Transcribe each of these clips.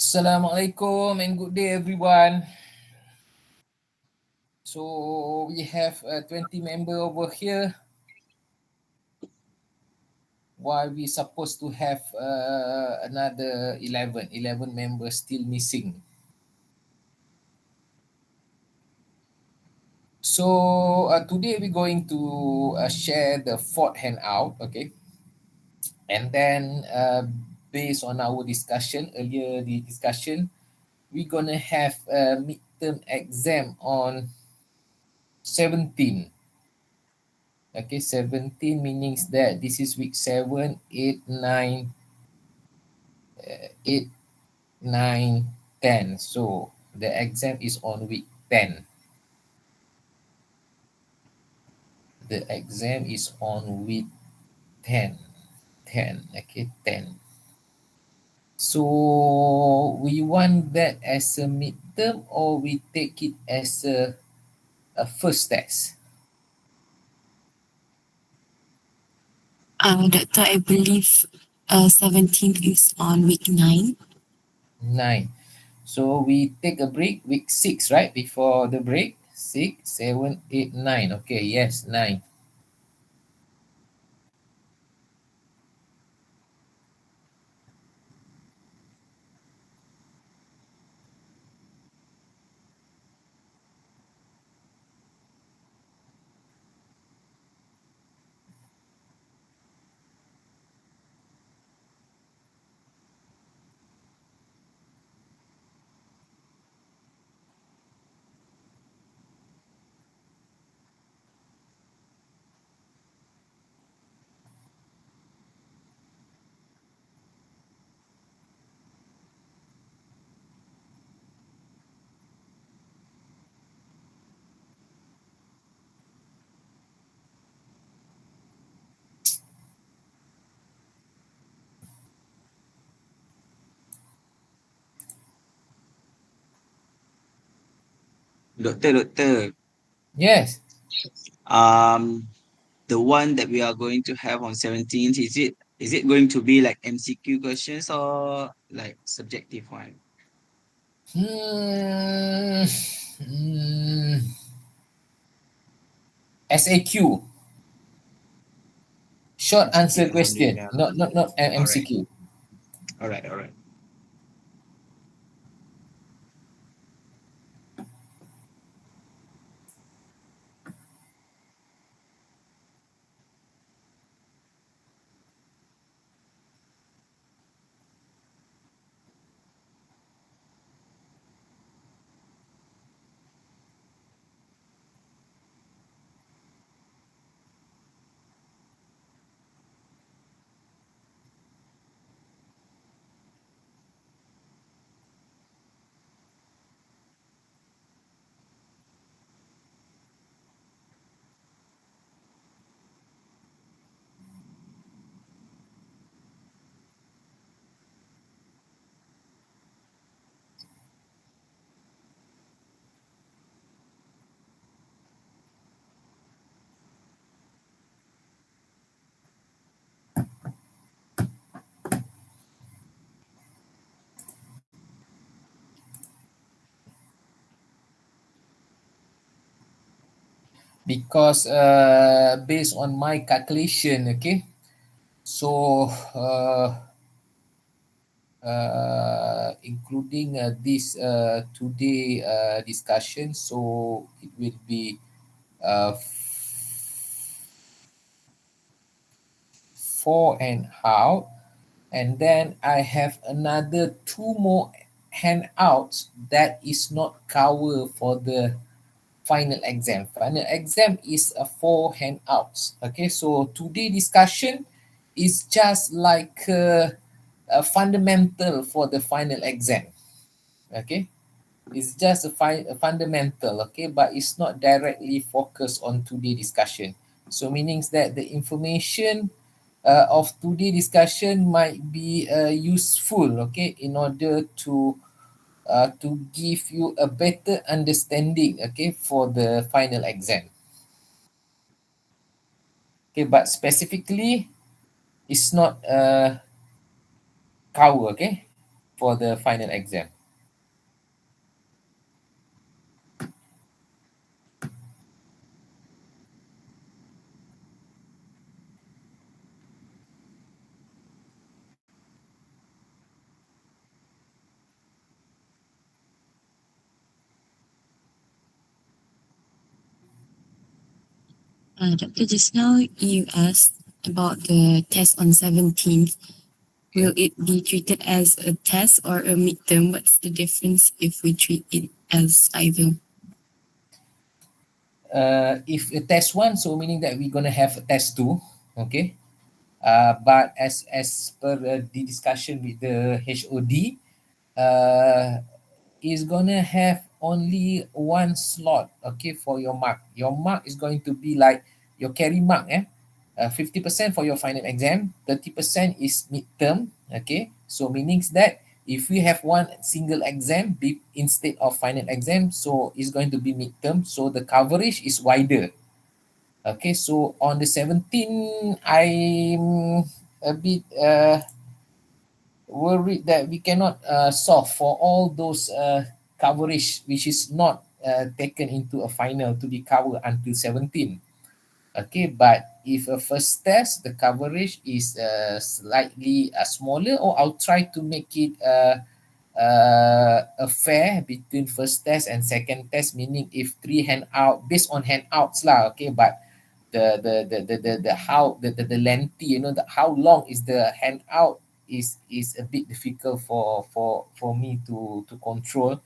Assalamualaikum and good day everyone. So we have 20 member over here while we supposed to have another 11 members still missing. So today we're going to share the fourth handout, okay? And then based on our discussion, earlier the discussion, we're gonna have a midterm exam on 17. Okay, 17 means that this is week 7, 8, 9, 8, 9, 10. So the exam is on week 10. The exam is on week 10. 10. Okay, 10. So we want that as a midterm or we take it as a first test? Doctor, I believe 17th is on week 9. 9. So we take a break, week 6, right? Before the break, 6, 7, 8, 9. Okay, yes, 9. Doctor, Yes. um, the one that we are going to have on 17th, is it going to be like MCQ questions or like subjective one? Hmm. Hmm. SAQ, short MCQ, answer question, Alhamdulillah. not All right, MCQ. all right, all right. Because based on my calculation, okay, so including this today discussion, so it will be uh, 4 and out, and then I have another 2 more handouts that is not cover for the final exam. Final exam is a 4 handouts. Okay, so today discussion is just like a fundamental for the final exam. Okay, it's just a fundamental. Okay, but it's not directly focused on today discussion. So meanings that the information of today discussion might be useful. Okay, in order to give you a better understanding, okay, for the final exam. Okay, but specifically it's not cover, okay. for the final exam. Doctor, just now you asked about the test on 17th. Will Okay. it be treated as a test or a midterm? What's the difference if we treat it as either? If a test one, so meaning that we're gonna have a test two, okay. But as per the discussion with the HOD, uh, is gonna have only one slot, okay, for your mark. Your mark is going to be like your carry mark, 50% for your final exam, 30% is midterm, okay. So meanings that if we have one single exam instead of final exam, so it's going to be midterm, so the coverage is wider. Okay, so on the 17th, I'm a bit worried that we cannot solve for all those coverage which is not taken into a final to be covered until 17. Okay, but if a first test, the coverage is slightly smaller, or I'll try to make it a fair between first test and second test, meaning if three handout based on handouts lah, okay, but the how the lengthy, the how long is the handout is a bit difficult for me to control.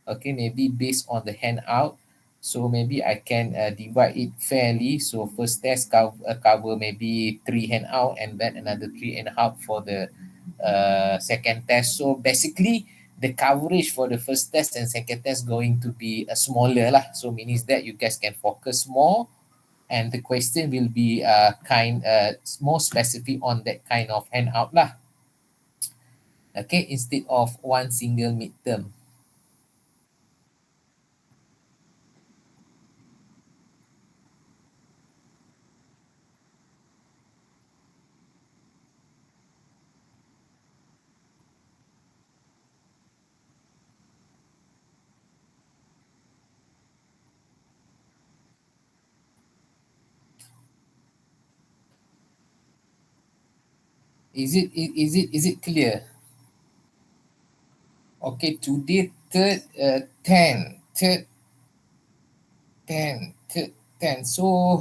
Okay, maybe based on the handout, so maybe I can divide it fairly. So first test cover maybe three handout, and then another three handout for the second test. So basically the coverage for the first test and second test going to be smaller lah, so means that you guys can focus more, and the question will be more specific on that kind of handout lah, okay, instead of one single midterm. Is it clear? Okay, today third 10 third 10 third 10. So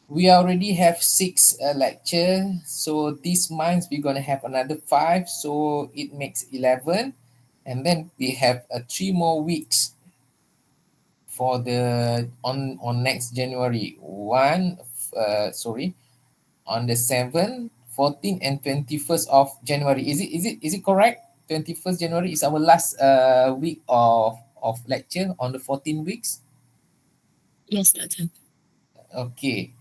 we already have six lecture, so this month we're gonna have another five, so it makes 11, and then we have 3 more weeks for the on next January 1, sorry, on the 7th, 14th, and 21st of January. Is it correct? 21st January is our last week of lecture on the 14 weeks. Yes, doctor. Okay.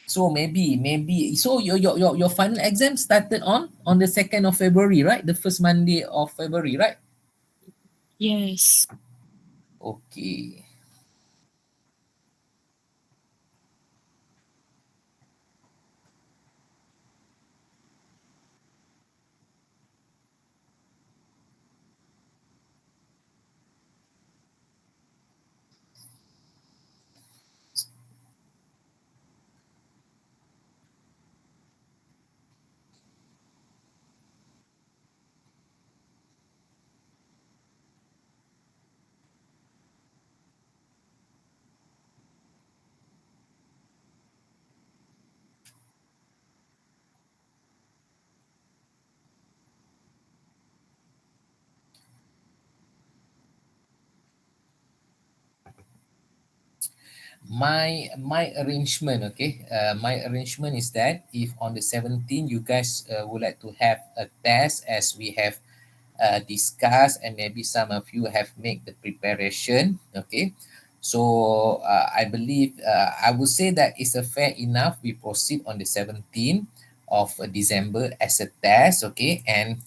So maybe so your final exam started on the 2nd of February, right? The first Monday of February, right? Yes. Okay. My arrangement, okay, my arrangement is that if on the 17th you guys would like to have a test, as we have discussed, and maybe some of you have made the preparation, okay, so I believe I would say that it's a fair enough we proceed on the 17th of December as a test, okay, and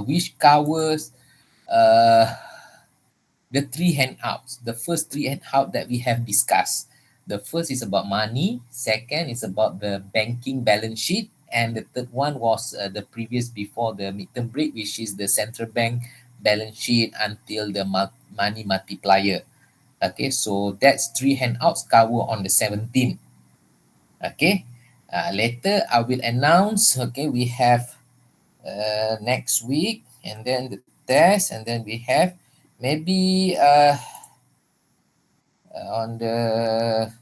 which covers uh, the three handouts, the first three handout that we have discussed. The first is about money, second is about the banking balance sheet, and the third one was the previous before the midterm break, which is the central bank balance sheet until the money multiplier. Okay, so that's three handouts cover on the 17th. Okay, later I will announce. Okay, we have next week, and then the test, and then we have maybe on the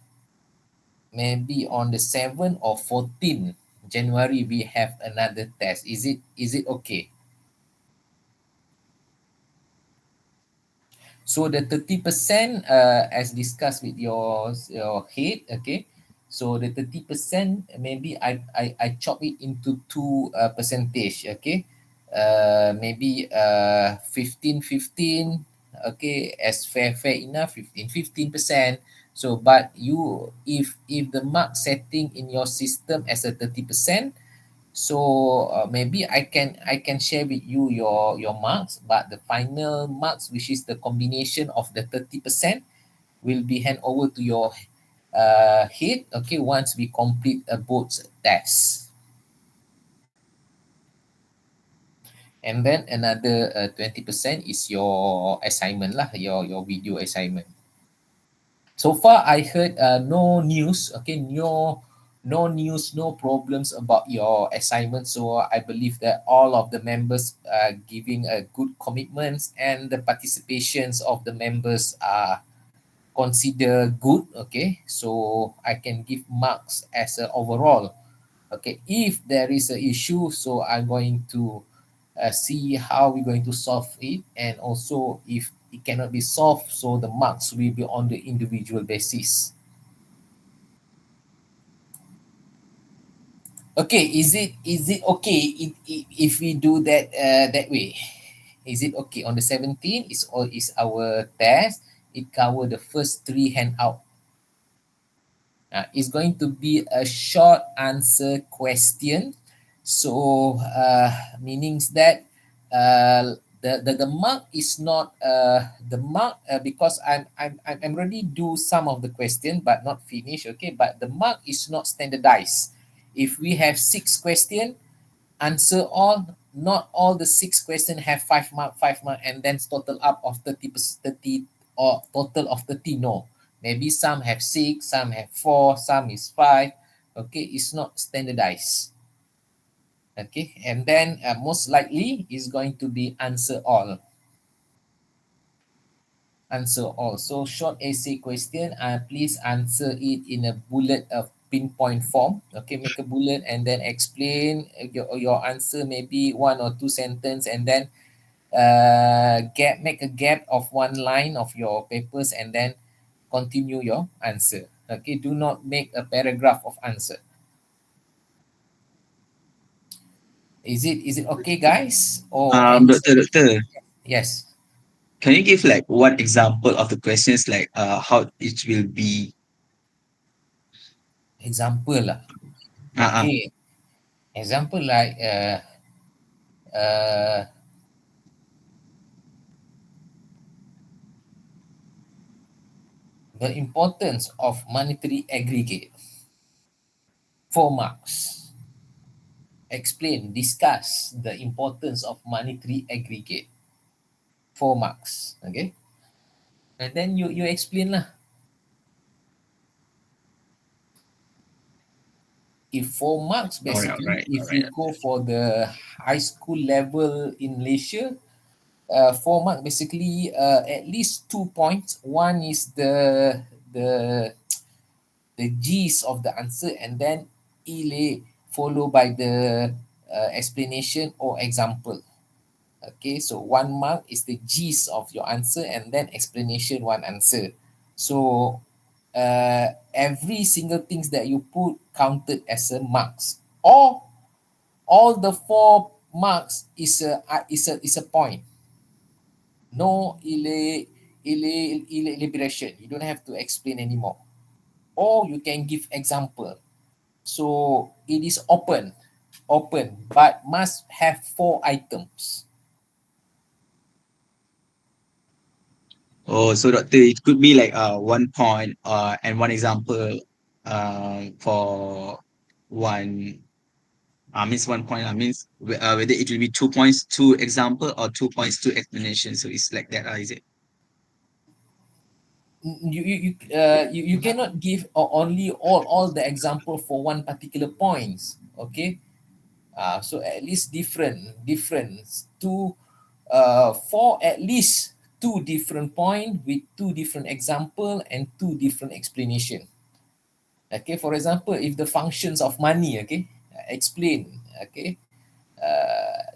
maybe on the 7th or 14th January we have another test. Is it okay? So the 30%, as discussed with your head, okay. So the 30%, maybe I chop it into two percentage, okay. Maybe 15 15, okay, as fair enough, 15%. So but you, if the mark setting in your system as a 30%, so maybe I can share with you your marks, but the final marks, which is the combination of the 30%, will be hand over to your head. Okay, once we complete both tests, and then another 20% is your assignment lah, your video assignment. So far, I heard no news. Okay, no news, no problems about your assignment. So I believe that all of the members are giving a good commitments, and the participations of the members are considered good. Okay, so I can give marks as a overall. Okay, if there is a issue, so I'm going to see how we're going to solve it, and also if it cannot be solved, so the marks will be on the individual basis. Okay, is it okay if we do that that way? Is it okay on the 17th? Is all is our test? It cover the first three handout. It's going to be a short answer question. So, meanings that the mark is not the mark, because I'm already do some of the question but not finish. Okay, but the mark is not standardized. If we have six question, answer all. Not all the six question have 5 mark, and then total up of 30 or total of 30. No, maybe some have six, some have four, some is five. Okay, it's not standardized. Okay, and then most likely is going to be answer all. Answer all. So short essay question, please answer it in a bullet of pinpoint form. Okay, make a bullet and then explain your answer, maybe one or two sentence, and then make a gap of one line of your papers, and then continue your answer. Okay, do not make a paragraph of answer. Is it okay, guys? Or any Doctor, yes, can you give like one example of the questions, like how it will be? example lah. Uh-uh. Okay, example like uh the importance of monetary aggregate. 4 marks. Explain, discuss the importance of monetary aggregate. 4 marks. Okay. And then you explain lah. If 4 marks, All basically, right, all if right. you go for the high school level in Malaysia, 4 mark basically at least 2 points. One is the G's of the answer, and then Ile followed by the explanation or example. Okay, so 1 mark is the G's of your answer, and then explanation one answer. So every single things that you put counted as a marks, or all the 4 marks is a point. No elaboration. You don't have to explain anymore, or you can give example. So it is open, but must have 4 items. Oh, so doctor, it could be like 1 point and one example for one Means 1 point. Means whether it will be 2 points to example or 2 points to explanation. So it's like that, is it? You cannot give only all the example for one particular points. Okay, so at least difference two, for at least two different point with two different example and two different explanation. Okay, for example, if the functions of money, okay, explain, okay,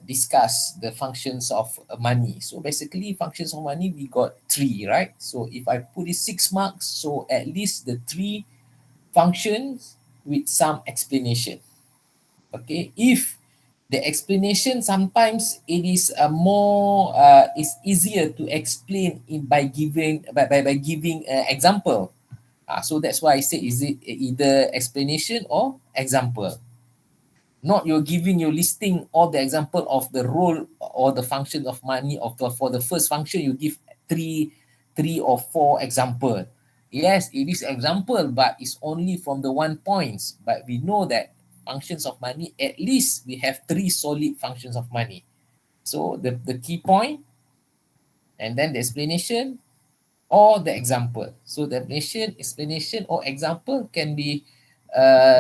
discuss the functions of money. So basically, functions of money we got three, right? So if I put it 6 marks, so at least the three functions with some explanation. Okay, if the explanation sometimes it is more is easier to explain in by giving by giving example. So that's why I say is it either explanation or example. Not you're giving, you're listing all the example of the role or the function of money of for the first function you give three or four example. Yes, it is example, but it's only from the 1 points. But we know that functions of money, at least we have three solid functions of money. So the key point and then the explanation or the example. So the explanation or example can be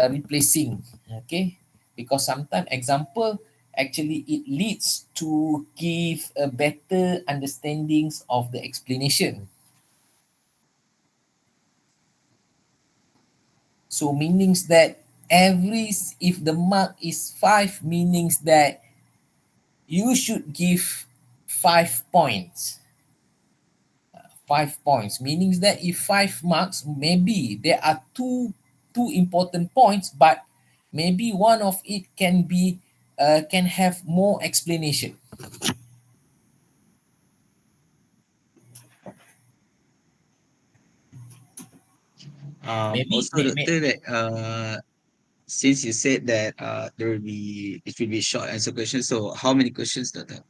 replacing, okay? Because sometimes example actually it leads to give a better understandings of the explanation. So meanings that every if the mark is 5, meanings that you should give 5 points. 5 points meaning that if 5 marks, maybe there are two important points, but maybe one of it can be can have more explanation. Maybe Also, Doctor, that since you said that there will be it will be short answer questions, so how many questions, Doctor?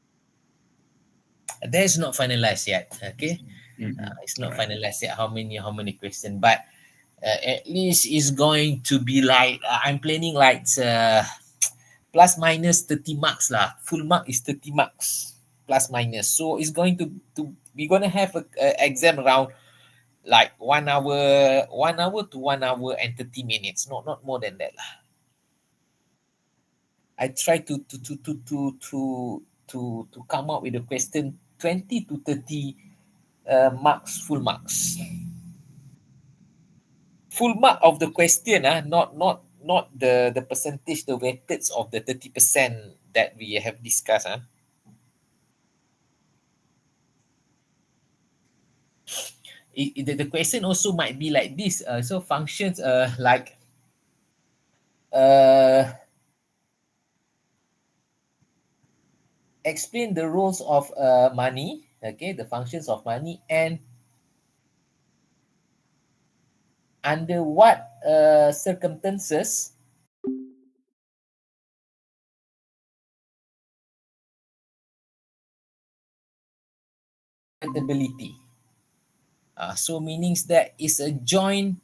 that is not finalized yet. Okay, Mm-hmm. it's All not right. finalized yet how many questions, but at least it's going to be like I'm planning like plus minus 30 marks lah. Full mark is 30 marks plus minus. So it's going to we're gonna have a exam around like 1 hour, 1 hour to 1 hour and 30 minutes. Not more than that lah. I try to come up with a question 20 to 30 marks, full marks. Full mark of the question, not the percentage, the weightage of the 30% that we have discussed. The question also might be like this. So functions like uh, explain the roles of money, okay, the functions of money, and under what circumstances compatibility. So meanings that is a joint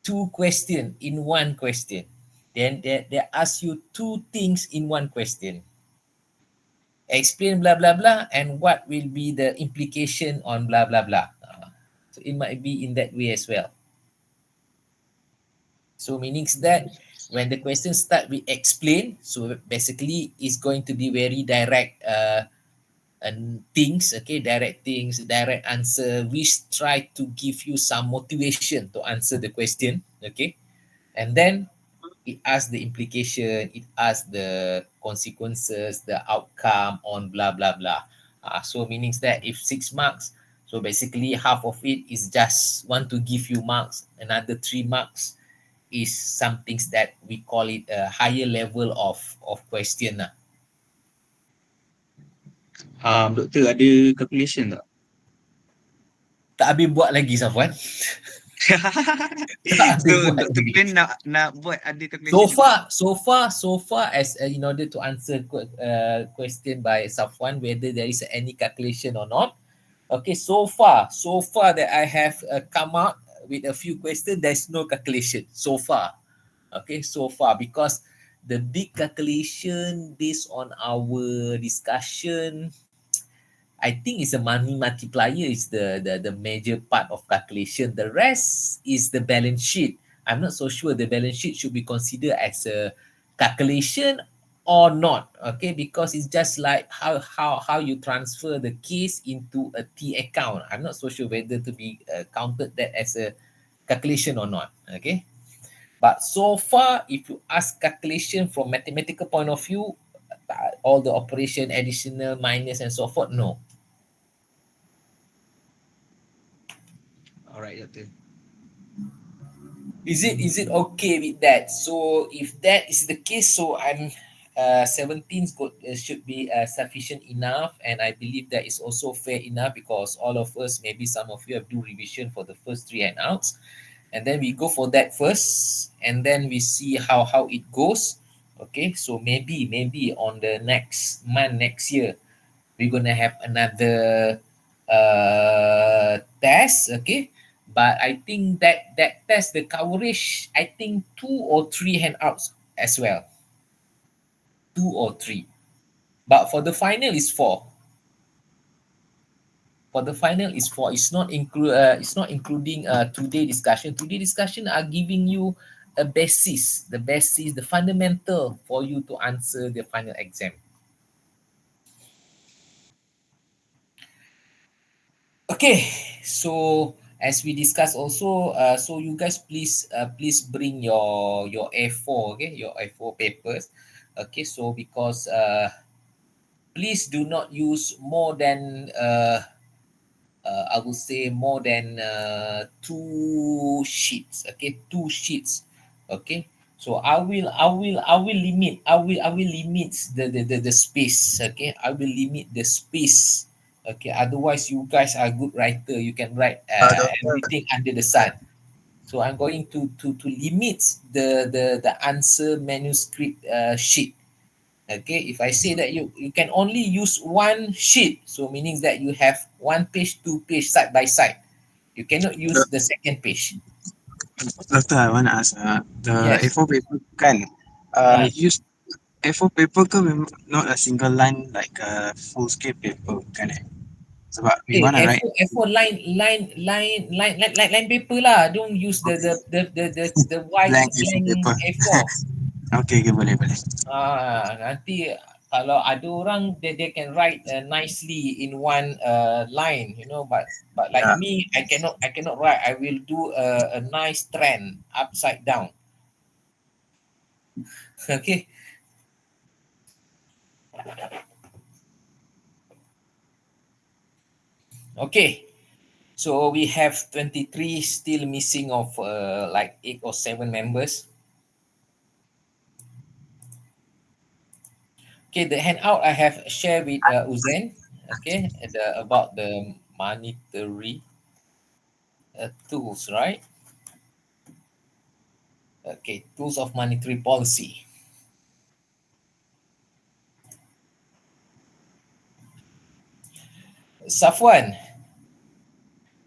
two question in one question. Then they ask you two things in one question. Explain blah blah blah and what will be the implication on blah blah blah. So it might be in that way as well. So meanings that when the question start with explain, so basically it's going to be very direct and things, okay, direct things, direct answer, which try to give you some motivation to answer the question, okay, and then it asks the implication, it asks the consequences, the outcome on blah blah blah. So meanings that if 6 marks, so basically half of it is just want to give you marks, another 3 marks is some things that we call it a higher level of question lah. Doktor ada calculation tak? Tak habis buat lagi Safwan. Tak So habis buat Doktor lagi. plan nak buat ada So calculation juga? far, as in order to answer question by Safwan whether there is any calculation or not. Okay, so far that I have come out with a few questions, there's no calculation so far. Okay, so far because The big calculation based on our discussion, I think it's a money multiplier is the major part of calculation. The rest is the balance sheet. I'm not so sure the balance sheet should be considered as a calculation or not. Okay, because it's just like how you transfer the case into a T account. I'm not so sure whether to be counted that as a calculation or not. Okay, but so far, if you ask calculation from mathematical point of view, all the operation, additional, minus, and so forth, no. All right, Doctor. Is it okay with that? So if that is the case, so I'm 17 should be sufficient enough, and I believe that is also fair enough because all of us, maybe some of you have do revision for the first three handouts, and then we go for that first, and then we see how it goes. Okay, so maybe on the next month next year we're gonna have another test. Okay, but I think that test the coverage, I think two or three handouts as well, two or three, but for the final is four. For the final is four. It's not including today discussion. Today discussion are giving you a basis, the fundamental for you to answer the final exam. Okay, so as we discussed also, so you guys please bring your A4, okay, your A4 papers. Okay, so because please do not use more than I would say more than two sheets. Okay, two sheets. Okay, so I will limit the space. Okay, I will limit the space. Okay, otherwise you guys are good writer. You can write Doctor, everything under the sun. So I'm going to limit the answer manuscript sheet. Okay, if I say that you can only use one sheet, so meaning that you have one page, two page side by side. You cannot use the second page. Doctor, I want to ask, the Yes. A4 paper kan, Uh, use A4 paper ke not a single line like a full scale paper kan eh? Sebab we okay, want to write A4 line paper lah. Don't use the white blank A4 blank paper. A4. Okay, okay, boleh, boleh. Nanti kalau ada orang they can write nicely in one line, but like Yeah. me, I cannot write. I will do a nice trend upside down. Okay. Okay. So we have 23 still missing of like 8 or 7 members. Okay, the handout I have shared with Uzain. Okay, about the monetary tools, right? Okay, tools of monetary policy. Safwan,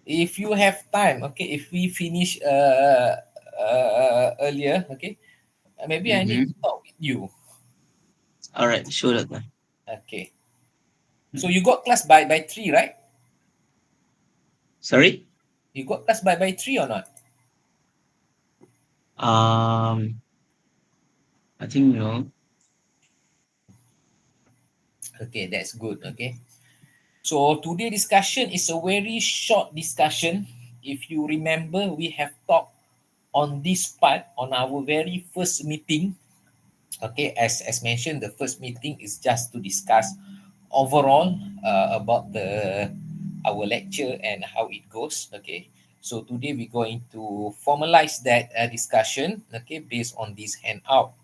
if you have time, okay, if we finish earlier, okay, maybe I need Mm-hmm. to talk with you. All right, sure, Doctor. Okay, so you got class by 3, right? Sorry? You got class by 3 or not? Um, I think no. Okay, that's good. Okay, so today discussion is a very short discussion. If you remember, we have talked on this part on our very first meeting. Okay, as mentioned, the first meeting is just to discuss overall about the our lecture and how it goes. Okay, so today we're going to formalize that discussion. Okay, based on this handout.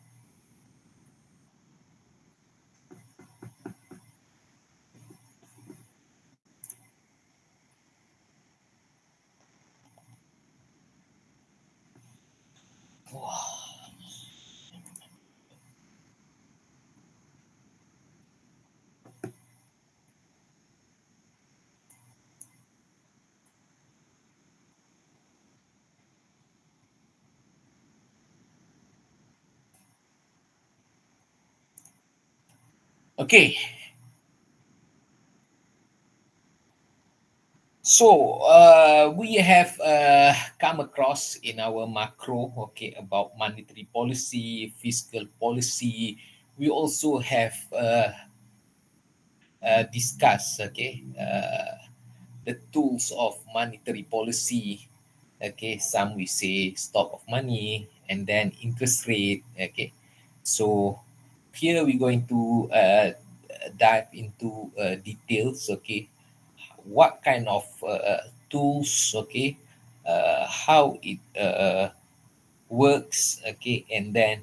Okay, so we have come across in our macro, okay, about monetary policy, fiscal policy. We also have discussed, okay, the tools of monetary policy. Okay, some we say stock of money and then interest rate. Okay, so here we're going to dive into details. Okay, what kind of tools? Okay, how it works. Okay, and then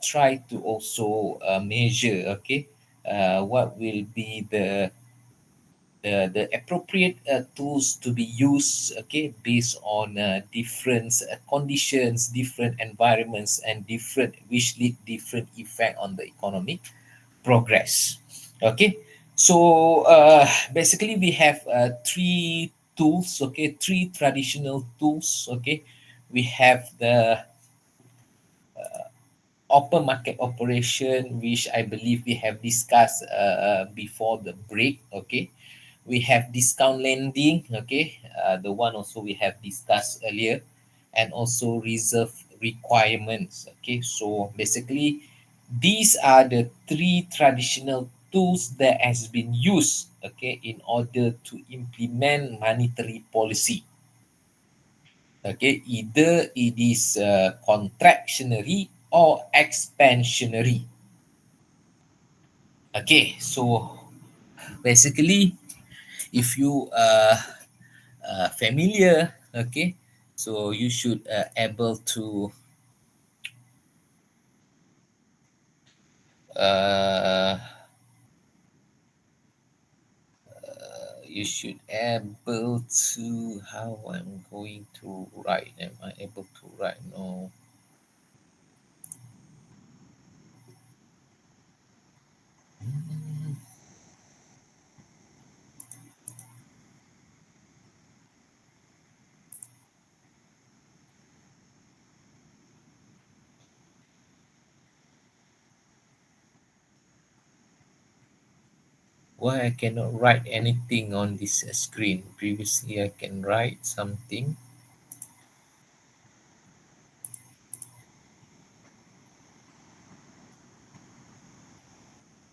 try to also measure. Okay, what will be the appropriate tools to be used, okay, based on different conditions, different environments, and different, which lead different effect on the economic progress. Okay, so basically we have three tools, okay, three traditional tools. Okay, we have the open market operation, which I believe we have discussed before the break. Okay, we have discount lending. Okay, the one also we have discussed earlier, and also reserve requirements. Okay, so basically these are the three traditional tools that has been used, okay, in order to implement monetary policy. Okay, either it is contractionary or expansionary. Okay, so basically, if you familiar, okay, so you should able to uh, you should able to, how I'm going to write, am I able to write? No. Why I cannot write anything on this screen? Previously I can write something.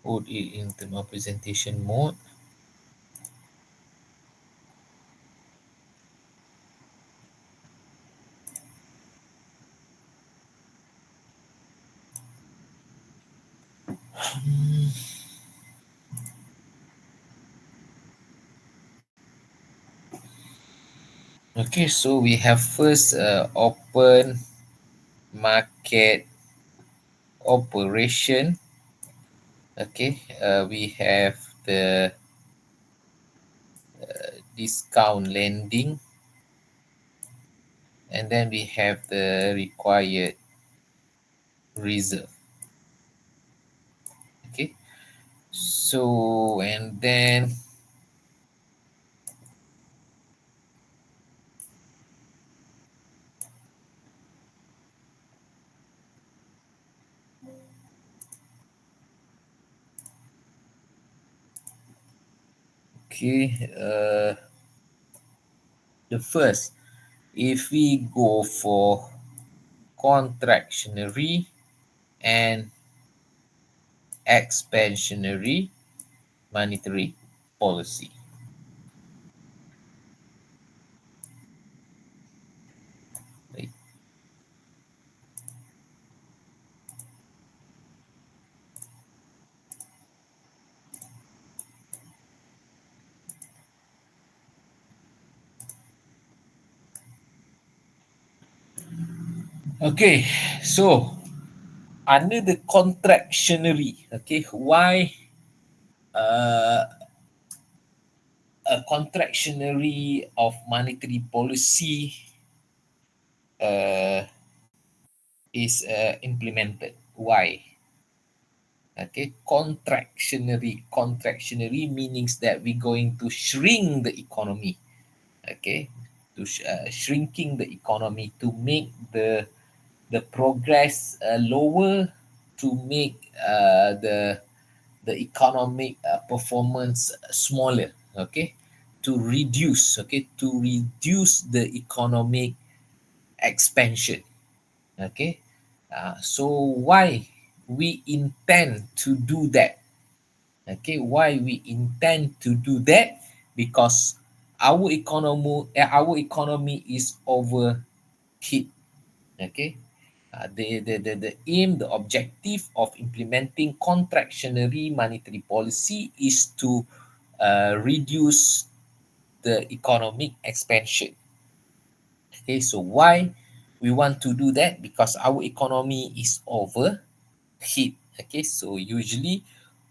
Put it into my presentation mode. Okay, so we have first open market operation. Okay, we have the discount lending, and then we have the required reserve. Okay, so and then okay, the first, if we go for contractionary and expansionary monetary policy. Right. Okay, so under the contractionary, okay, why uh, a contractionary of monetary policy uh, is implemented? Why? Okay, contractionary meanings that we're going to shrink the economy. Okay, to shrinking the economy to make the progress lower, to make the the economic performance smaller, okay, to reduce the economic expansion, okay. So why we intend to do that? Okay, why we intend to do that? Because our economy is overheat. Okay, the aim, the objective of implementing contractionary monetary policy is to reduce the economic expansion. Okay, so why we want to do that? Because our economy is overheat. Okay, so usually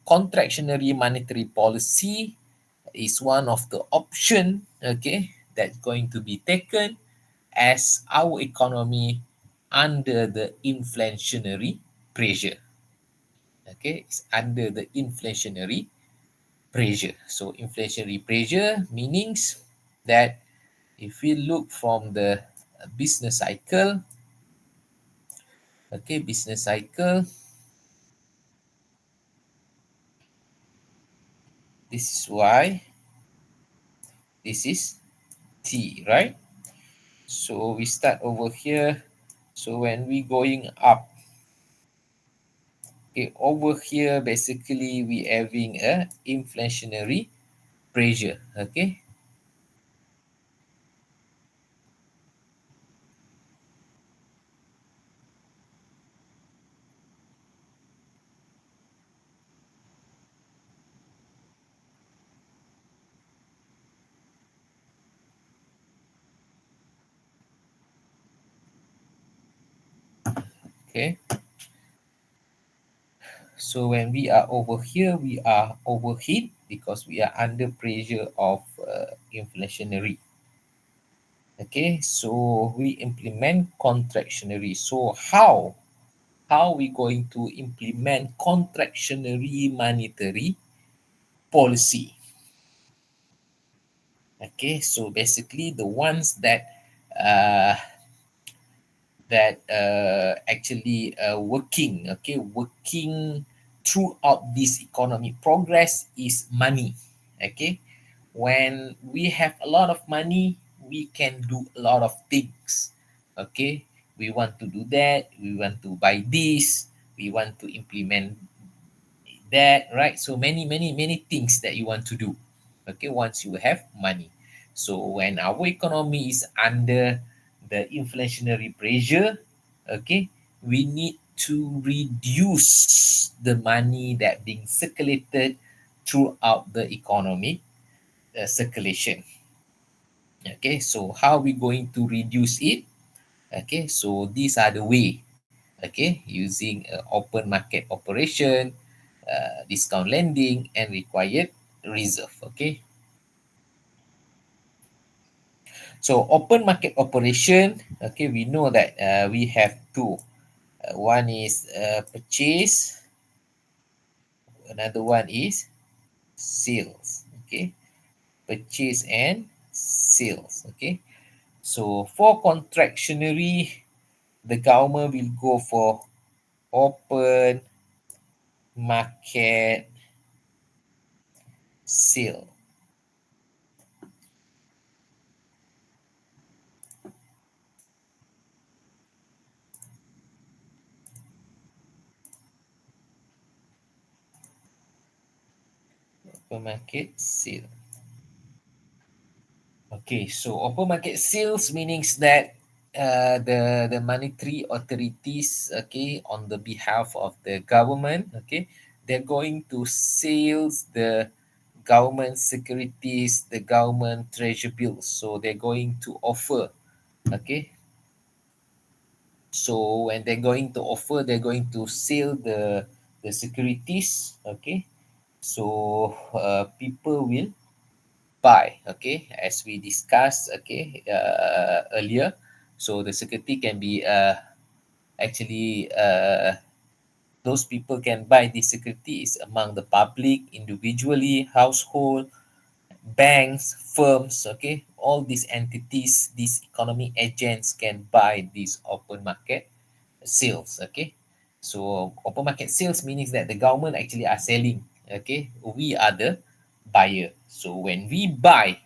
contractionary monetary policy is one of the option, okay, that's going to be taken as our economy under the inflationary pressure. Okay, it's under the inflationary pressure. So inflationary pressure meanings that if we look from the business cycle, okay, business cycle, this is why this is T, right? So we start over here. So when we going up, okay, over here basically we having a inflationary pressure, okay. Okay, so when we are over here, we are overheat because we are under pressure of inflationary. Okay, so we implement contractionary. So how we going to implement contractionary monetary policy? Okay, so basically the ones uh, that actually working throughout this economic progress is money. Okay, when we have a lot of money, we can do a lot of things. Okay, we want to do that, we want to buy this, we want to implement that, right? So many things that you want to do, okay, once you have money. So when our economy is under the inflationary pressure, okay, we need to reduce the money that being circulated throughout the economic circulation. Okay, so how we going to reduce it? Okay, so these are the way, okay, using open market operation, discount lending, and required reserve. Okay, so open market operation, okay, we know that we have two. One is purchase, another one is sales. Okay, purchase and sales. Okay, so for contractionary, the government will go for open market sale. Open market sale. Okay, so open market sales means that the monetary authorities, okay, on the behalf of the government, okay, they're going to sales the government securities, the government treasure bills. So they're going to offer, okay. So when they're going to offer, they're going to sell the securities, okay. So people will buy, okay, as we discussed, okay, earlier. So the security can be actually those people can buy these securities among the public, individually, household, banks, firms, okay, all these entities, these economic agents can buy these open market sales, okay. So open market sales means that the government actually are selling Okay, we are the buyer. So when we buy,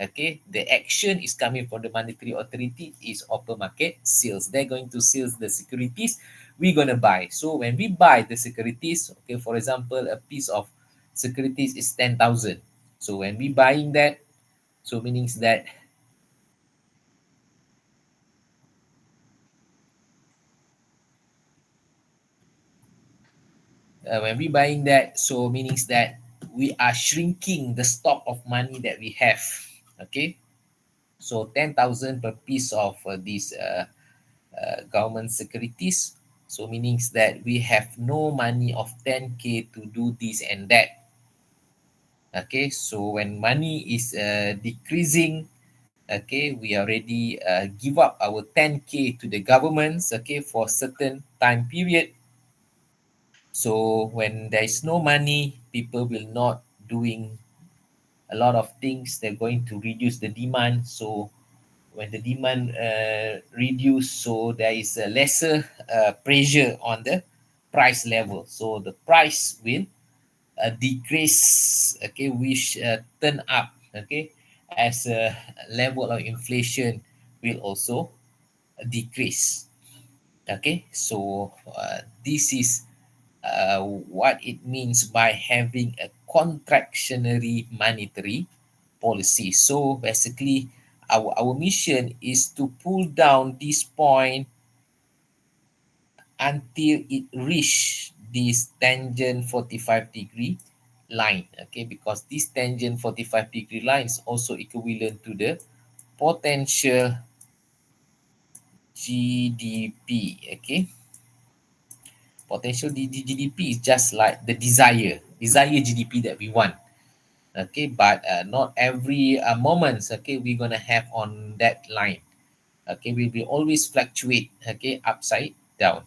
okay, the action is coming from the monetary authority is open market sales. They're going to sales the securities, we're going to buy. So when we buy the securities, okay, for example, a piece of securities is 10,000. So when we buying that, so meanings that when we buying that, so meanings that we are shrinking the stock of money that we have. Okay, so 10,000 per piece of these government securities. So meanings that we have no money of 10k to do this and that. Okay, so when money is decreasing, okay, we already give up our 10k to the governments, okay, for certain time period. So when there is no money, people will not doing a lot of things. They're going to reduce the demand. So when the demand reduce, so there is a lesser pressure on the price level. So the price will decrease, okay, which turn up, okay, as a level of inflation will also decrease. Okay, so this is what it means by having a contractionary monetary policy. So basically, our mission is to pull down this point until it reach this tangent 45-degree line. Okay, because this tangent 45-degree line is also equivalent to the potential GDP. Okay, potential GDP is just like the desire GDP that we want. Okay, but not every moments, okay, we're gonna have on that line. Okay, we will always fluctuate, okay, upside down.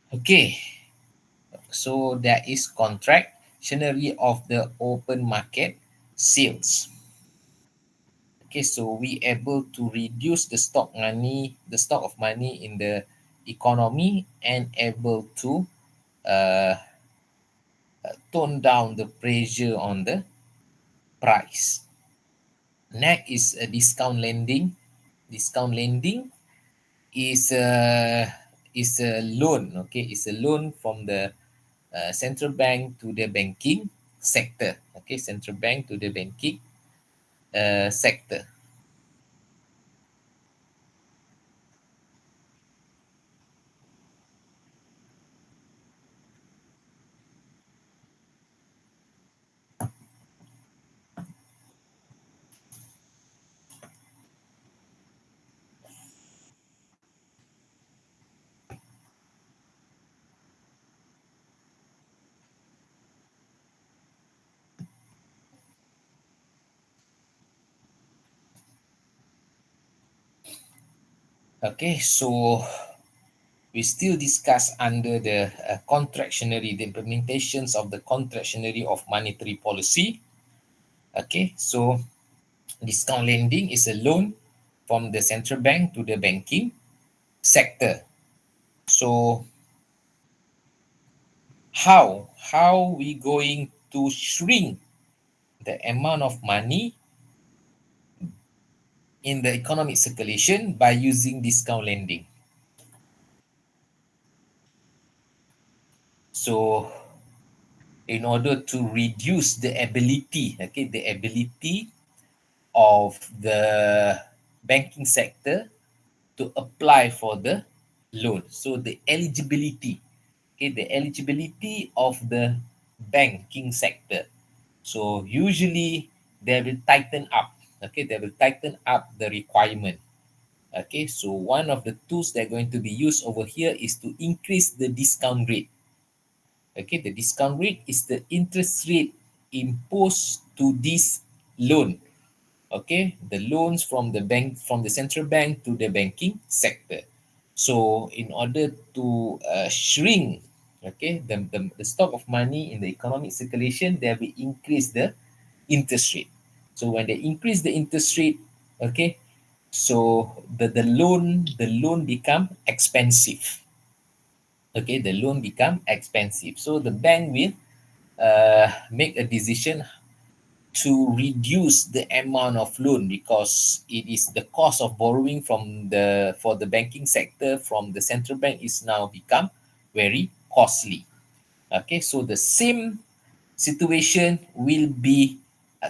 Okay, so there is contractionary of the open market sales. Okay, so we able to reduce the stock of money in the economy, and able to uh, tone down the pressure on the price. Next is a discount lending. Discount lending is a loan. Okay, it's a loan from the central bank to the banking sector. Okay, central bank to the banking sector. Okay, so we still discuss under the contractionary, the implementations of the contractionary of monetary policy. Okay, so discount lending is a loan from the central bank to the banking sector. So how we going to shrink the amount of money in the economic circulation by using discount lending? So in order to reduce the ability, okay, the ability of the banking sector to apply for the loan. So the eligibility, okay, the eligibility of the banking sector. So usually they will tighten up, okay, they will tighten up the requirement. Okay, so one of the tools that are going to be used over here is to increase the discount rate. Okay, the discount rate is the interest rate imposed to this loan. Okay, the loans from the bank, from the central bank to the banking sector. So in order to shrink, okay, the stock of money in the economic circulation, they will increase the interest rate. So when they increase the interest rate, okay, so the loan become expensive. Okay, the loan become expensive. So the bank will make a decision to reduce the amount of loan, because it is the cost of borrowing from the for the banking sector from the central bank is now become very costly. Okay, so the same situation will be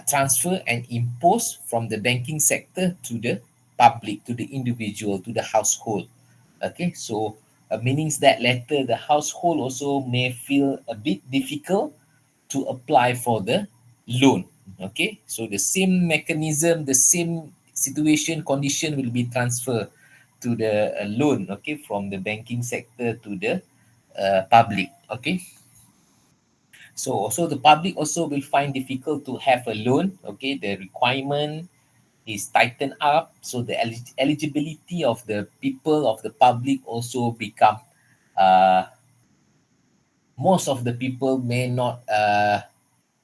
transferred and imposed from the banking sector to the public, to the individual, to the household. Okay, so meanings that later the household also may feel a bit difficult to apply for the loan. Okay, so the same mechanism, the same situation, condition will be transferred to the loan, okay, from the banking sector to the public. Okay, so also the public also will find difficult to have a loan. Okay, the requirement is tightened up, so the eligibility of the people, of the public, also become uh, most of the people may not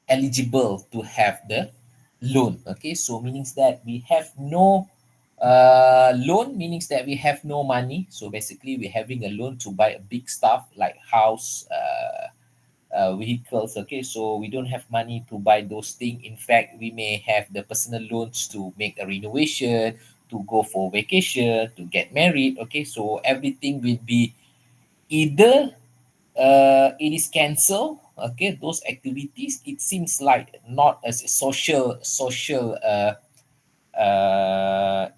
eligible to have the loan. Okay, so meanings that we have no loan, meanings that we have no money. So basically we're having a loan to buy a big stuff like house, vehicles. Okay, so we don't have money to buy those things. In fact, we may have the personal loans to make a renovation, to go for vacation, to get married. Okay, so everything will be either it is cancelled. Okay, those activities, it seems like not as a social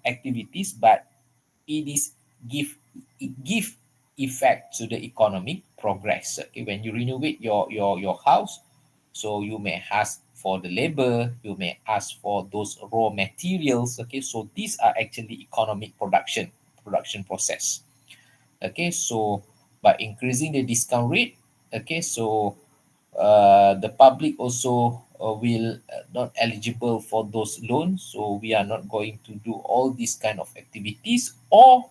activities, but it is give it give effect to the economic progress. Okay, when you renovate your house, so you may ask for the labor, you may ask for those raw materials. Okay, so these are actually economic production process. Okay, so by increasing the discount rate, okay, so the public also will not eligible for those loans, so we are not going to do all these kind of activities, or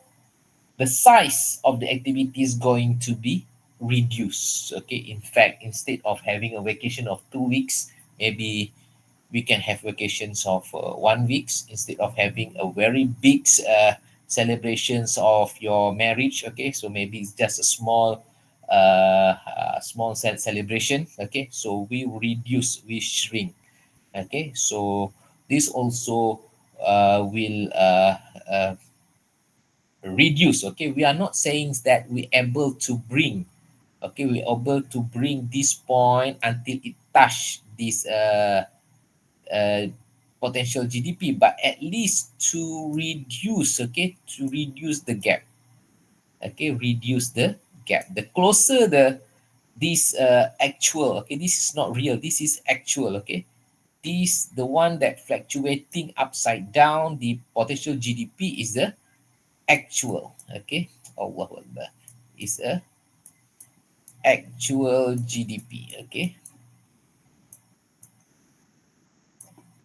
the size of the activity is going to be reduced. Okay, in fact, instead of having a vacation of 2 weeks, maybe we can have vacations of 1 weeks, instead of having a very big celebrations of your marriage. Okay, so maybe it's just a small celebration. Okay, so we reduce, we shrink. Okay, so this also will reduce. Okay, we are not saying that we're able to bring, okay, we're able to bring this point until it touch this uh, potential GDP, but at least to reduce, okay, to reduce the gap. Okay, reduce the gap. The closer the this actual, okay, this is not real, this is actual. Okay, this the one that fluctuating upside down, the potential GDP is the actual. Okay, Allah Akbar, is a actual GDP. Okay,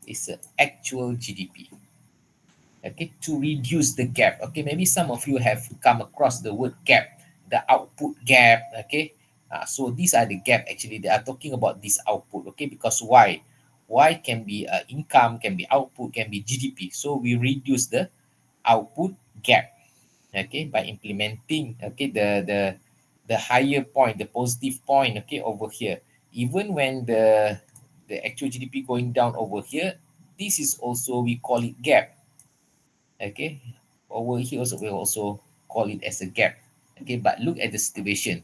it's a actual GDP. Okay, to reduce the gap. Okay, maybe some of you have come across the word gap, the output gap. Okay, so these are the gap, actually they are talking about this output. Okay, because why can be income, can be output, can be GDP, so we reduce the output gap. Okay, by implementing, okay, the higher point, the positive point, okay, over here, even when the actual GDP going down over here, this is also, we call it gap. Okay, over here also we also call it as a gap. Okay, but look at the situation,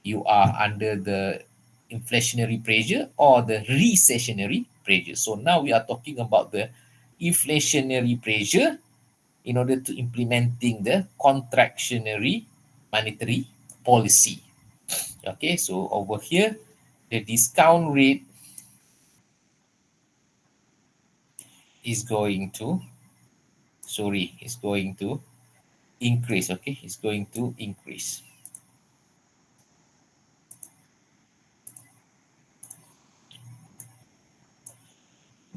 you are under the inflationary pressure or the recessionary pressure. So now we are talking about the inflationary pressure in order to implementing the contractionary monetary policy. Okay, so over here, the discount rate is going to, sorry, is going to increase. Okay, it's going to increase.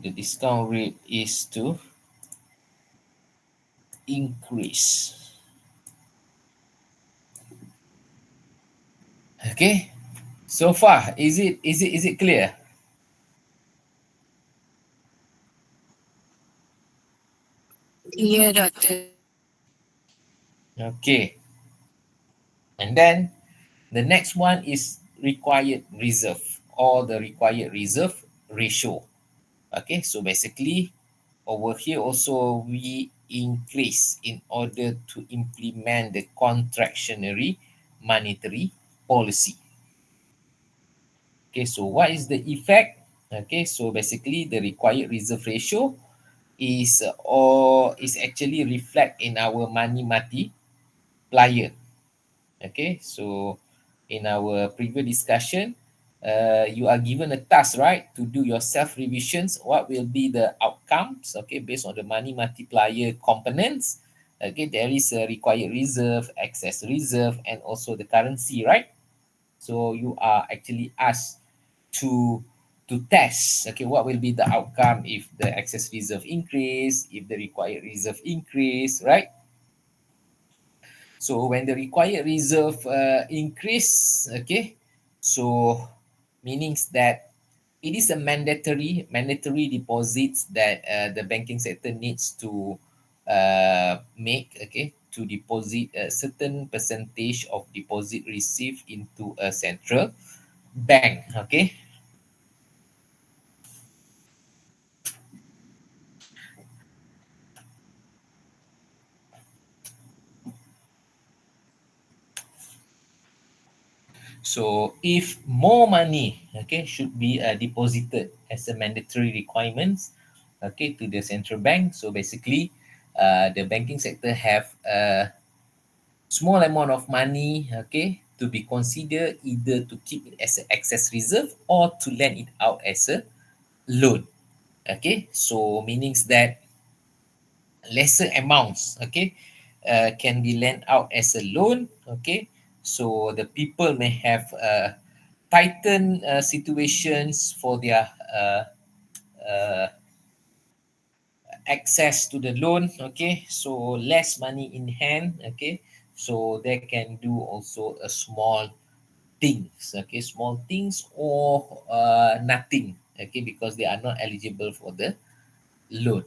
The discount rate is to increase. Okay, so far is it clear? Yeah, doctor. Okay, and then the next one is required reserve or the required reserve ratio. Okay, so basically over here also we increase in order to implement the contractionary monetary policy. Okay, so what is the effect? Okay, so basically the required reserve ratio is or is actually reflect in our money multiplier. Okay, so in our previous discussion, you are given a task, right, to do your self revisions. What will be the outcomes? Okay, based on the money multiplier components. Okay, there is a required reserve, excess reserve, and also the currency, right? So you are actually asked to test, okay, what will be the outcome if the excess reserve increase, if the required reserve increase, right? So when the required reserve increase, okay, so meanings that it is a mandatory deposits that the banking sector needs to make, okay, to deposit a certain percentage of deposit received into a central bank, okay. So if more money, okay, should be deposited as a mandatory requirements, okay, to the central bank. So basically, the banking sector have a small amount of money, okay, to be considered either to keep it as an excess reserve or to lend it out as a loan. Okay, so meanings that lesser amounts, okay, can be lent out as a loan. Okay, so the people may have tighten situations for their uh, access to the loan. Okay, so less money in hand. Okay, so they can do also a small things. Okay, small things or nothing. Okay, because they are not eligible for the loan.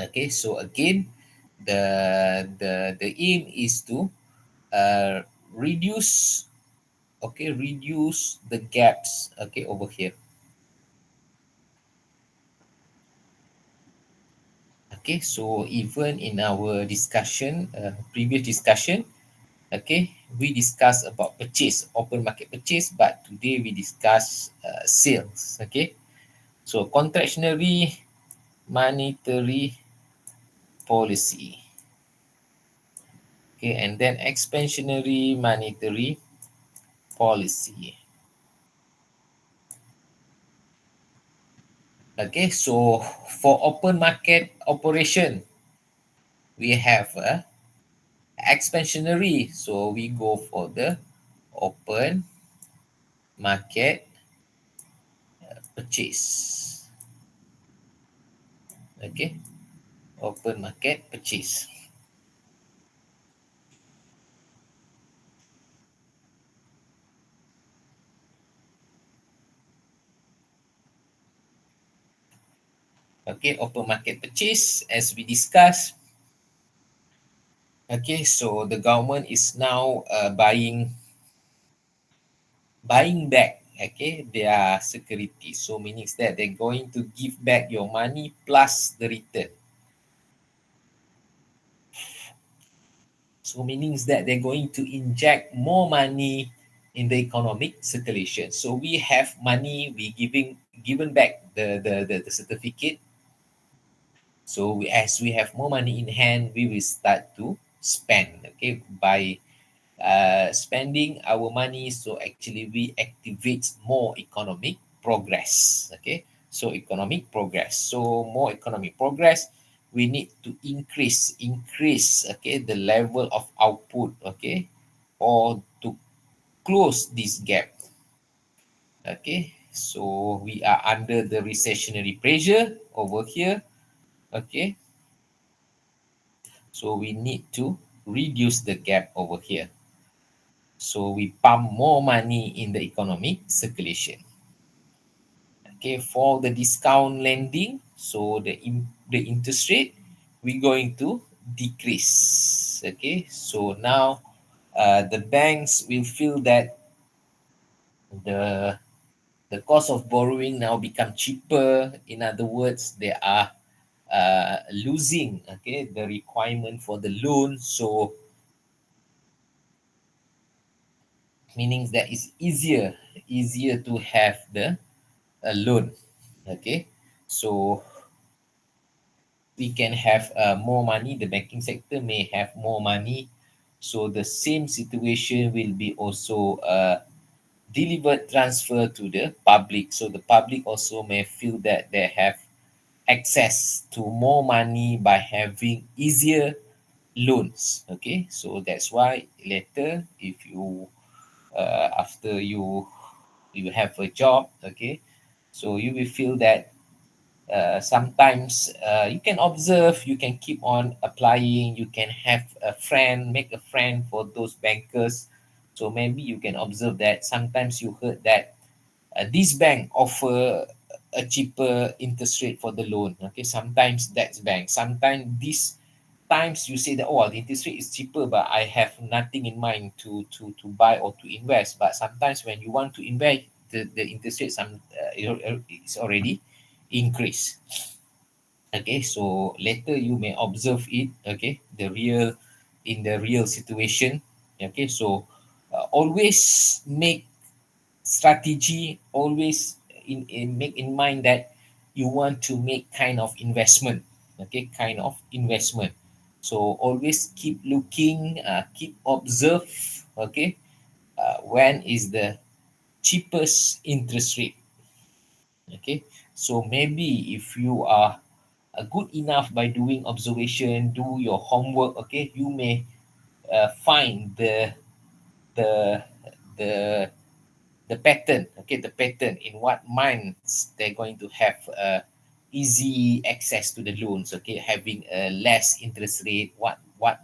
Okay, so again, the aim is to uh, reduce, okay, reduce the gaps, okay, over here. Okay, so even in our discussion, previous discussion, okay, we discussed about purchase, open market purchase, but today we discuss sales. Okay, so contractionary monetary policy, okay, and then expansionary monetary policy. Okay, so for open market operation, we have a expansionary. So we go for the open market purchase. Okay, open market purchase. Okay, open market purchase, as we discussed. Okay, so the government is now buying back, okay, their security. So meaning that they're going to give back your money plus the return. So meaning that they're going to inject more money in the economic circulation. So we have money, we given back the certificate. So as we have more money in hand, we will start to spend. Okay, by spending our money, so actually we activate more economic progress. Okay, so economic progress. So more economic progress, we need to increase. Okay, the level of output. Okay, or to close this gap. Okay, so we are under the recessionary pressure over here. Okay, so we need to reduce the gap over here. So we pump more money in the economic circulation. Okay, for the discount lending, so the interest rate we're going to decrease. Okay, so now the banks will feel that the the cost of borrowing now become cheaper. In other words, they are losing, okay, the requirement for the loan. So meaning that it's easier to have the loan. Okay, so we can have more money. The banking sector may have more money, so the same situation will be also delivered transfer to the public. So the public also may feel that they have access to more money by having easier loans. Okay, so that's why later, if you after you have a job, okay, so you will feel that sometimes you can observe, you can keep on applying, you can have a friend, make a friend for those bankers. So maybe you can observe that sometimes you heard that this bank offer a cheaper interest rate for the loan. Okay, sometimes that's bank. Sometimes these times you say that, oh, the interest rate is cheaper, but I have nothing in mind to buy or to invest. But sometimes when you want to invest, the interest rate it's already increased. Okay, so later you may observe it. Okay, in the real situation. Okay, so always make strategy, always make in mind that you want to make kind of investment. Okay, kind of investment. So always keep looking, keep observe. Okay, when is the cheapest interest rate. Okay, so maybe if you are good enough by doing observation, do your homework. Okay, you may find the the the pattern. Okay, the pattern in what months they're going to have easy access to the loans. Okay, having a less interest rate, what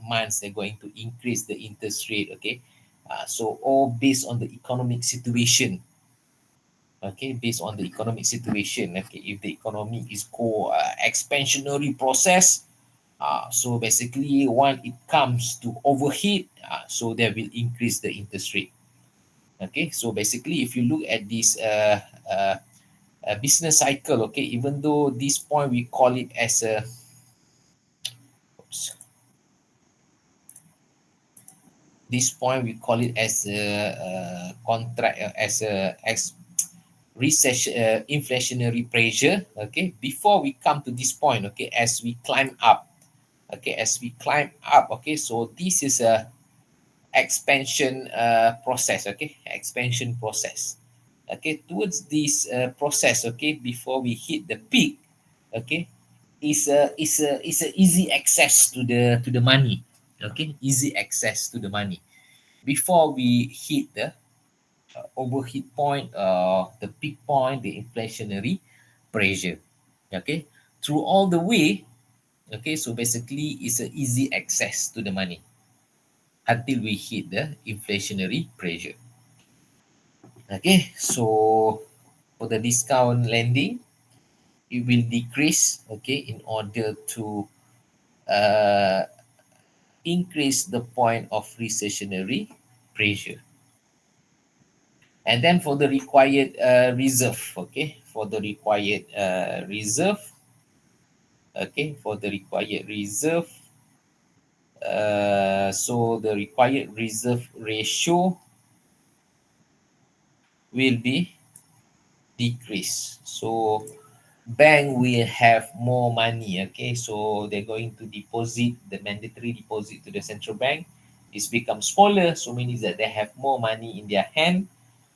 months they're going to increase the interest rate. Okay, so all based on the economic situation. Okay, based on the economic situation. Okay, if the economy is go expansionary process, so basically when it comes to overheat, so they will increase the interest rate. Okay, so basically if you look at this business cycle, okay, even though this point we call it as a oops, this point we call it as a, contract as a as recession, inflationary pressure. Okay, before we come to this point, okay, as we climb up, okay, as we climb up, okay, so this is a expansion process. Okay, expansion process. Okay, towards this process, okay, before we hit the peak, okay, is a easy access to the money. Okay, easy access to the money before we hit the overheat point, the peak point, the inflationary pressure. Okay, through all the way. Okay, so basically it's a easy access to the money until we hit the inflationary pressure. Okay, so for the discount lending, it will decrease. Okay, in order to uh, increase the point of recessionary pressure. And then for the required reserve, okay, for the required reserve, okay, for the required reserve, so the required reserve ratio will be decreased. So bank will have more money. Okay, so they're going to deposit the mandatory deposit to the central bank. It's become smaller, so means that they have more money in their hand,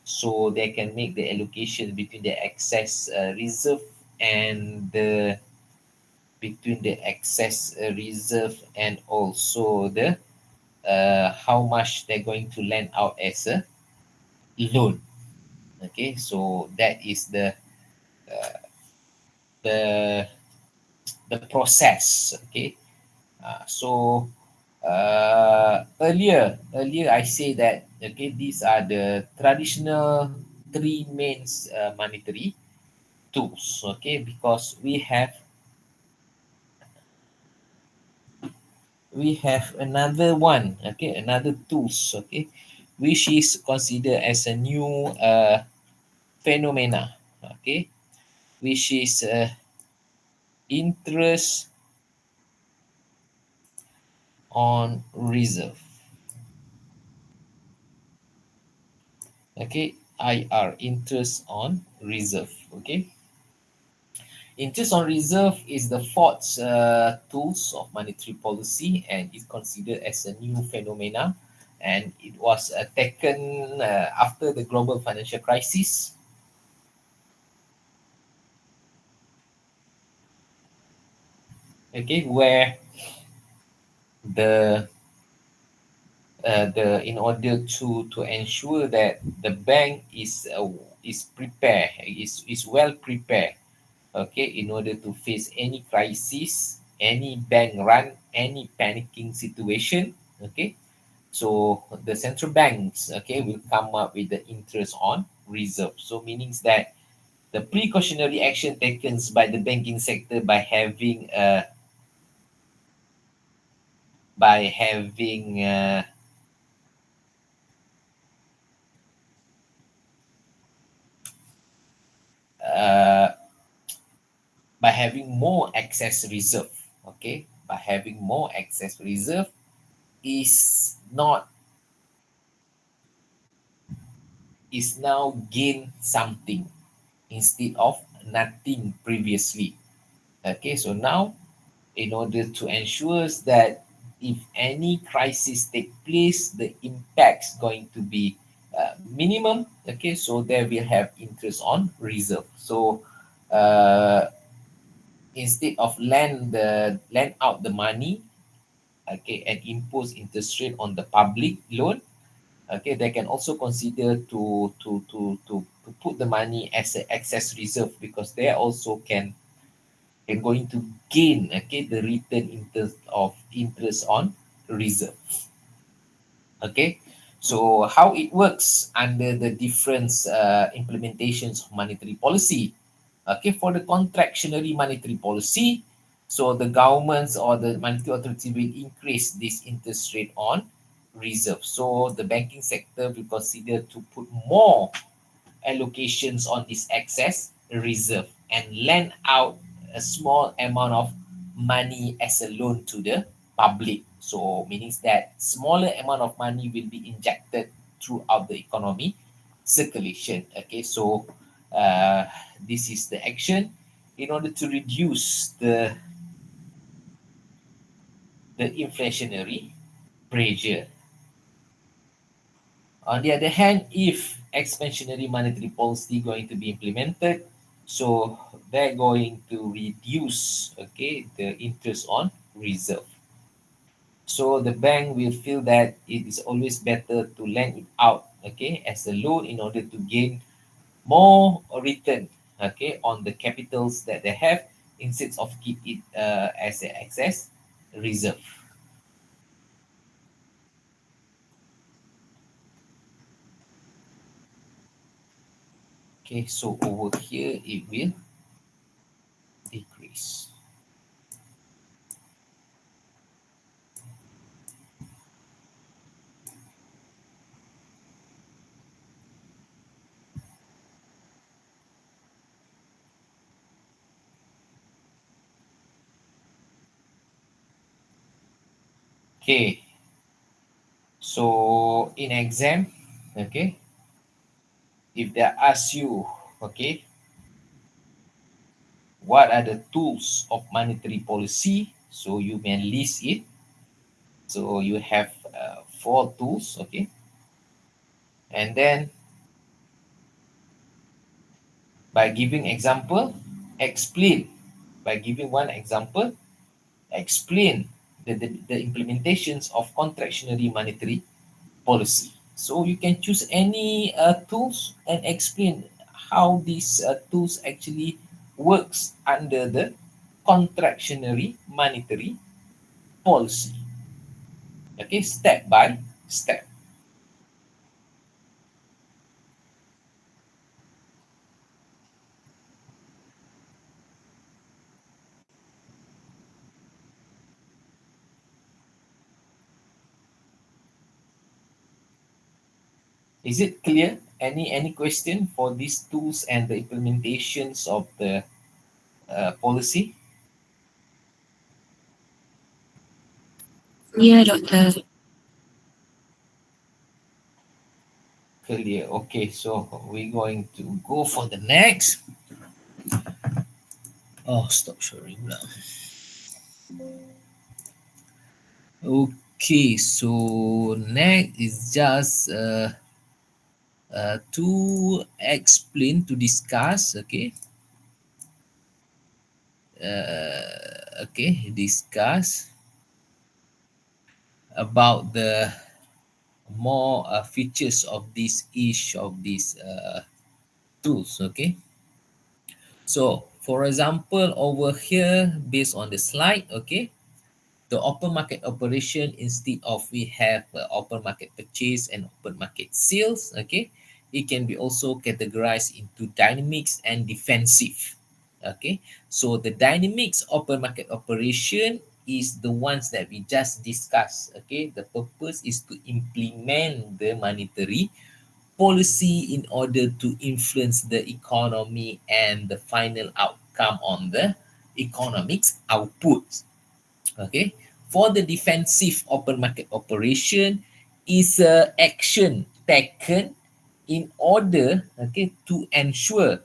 so they can make the allocation between the excess reserve and the between the excess reserve and also the how much they're going to lend out as a loan. Okay, so that is the the process. Okay, so earlier I say that okay, these are the traditional three main monetary tools. Okay, because we have another one. Okay, another tools. Okay, which is considered as a new phenomena. Okay, which is interest on reserve. Okay, IR, interest on reserve. Okay, interest on reserve is the fourth tools of monetary policy and is considered as a new phenomena, and it was taken after the global financial crisis. Okay, where the in order to ensure that the bank is prepared, is well prepared, okay, in order to face any crisis, any bank run, any panicking situation. Okay, so the central banks, okay, will come up with the interest on reserve. So meanings that the precautionary action taken by the banking sector by having uh, by having more excess reserve. Okay, by having more excess reserve is not is now gain something instead of nothing previously. Okay, so now in order to ensure that if any crisis take place, the impact's going to be minimum. Okay, so there will have interest on reserve. So uh, instead of lend out the money, okay, and impose interest rate on the public loan, okay, they can also consider to put the money as an excess reserve, because they also can going to gain, okay, the return interest on reserve. Okay, so how it works under the different implementations of monetary policy. Okay, for the contractionary monetary policy, so the governments or the monetary authority will increase this interest rate on reserve. So the banking sector will consider to put more allocations on this excess reserve and lend out a small amount of money as a loan to the public. So meaning that smaller amount of money will be injected throughout the economy circulation. Okay, so uh, this is the action in order to reduce the inflationary pressure. On the other hand, if expansionary monetary policy going to be implemented, so they're going to reduce, okay, the interest on reserve. So the bank will feel that it is always better to lend it out, okay, as a loan in order to gain more return, okay, on the capitals that they have instead of keep it as an excess reserve. Okay, so over here it will decrease. Okay, so in exam, okay, if they ask you, okay, what are the tools of monetary policy? So you may list it. So you have four tools, okay? And then by giving example, explain. By giving one example, explain the implementations of contractionary monetary policy. So you can choose any tools and explain how these tools actually works under the contractionary monetary policy. Okay, step by step. Is it clear? Any question for these tools and the implementations of the policy? Yeah, doctor. Clear. Okay, so we're going to go for the next. Oh, stop sharing now. Okay, so next is just to explain, to discuss. Okay, okay, discuss about the more features of this each of these tools. Okay, so for example, over here, based on the slide, okay, the open market operation, instead of we have open market purchase and open market sales, okay, it can be also categorized into dynamics and defensive. Okay, so the dynamics open market operation is the ones that we just discussed. Okay, the purpose is to implement the monetary policy in order to influence the economy and the final outcome on the economics output. Okay, for the defensive open market operation is a action taken in order, okay, to ensure,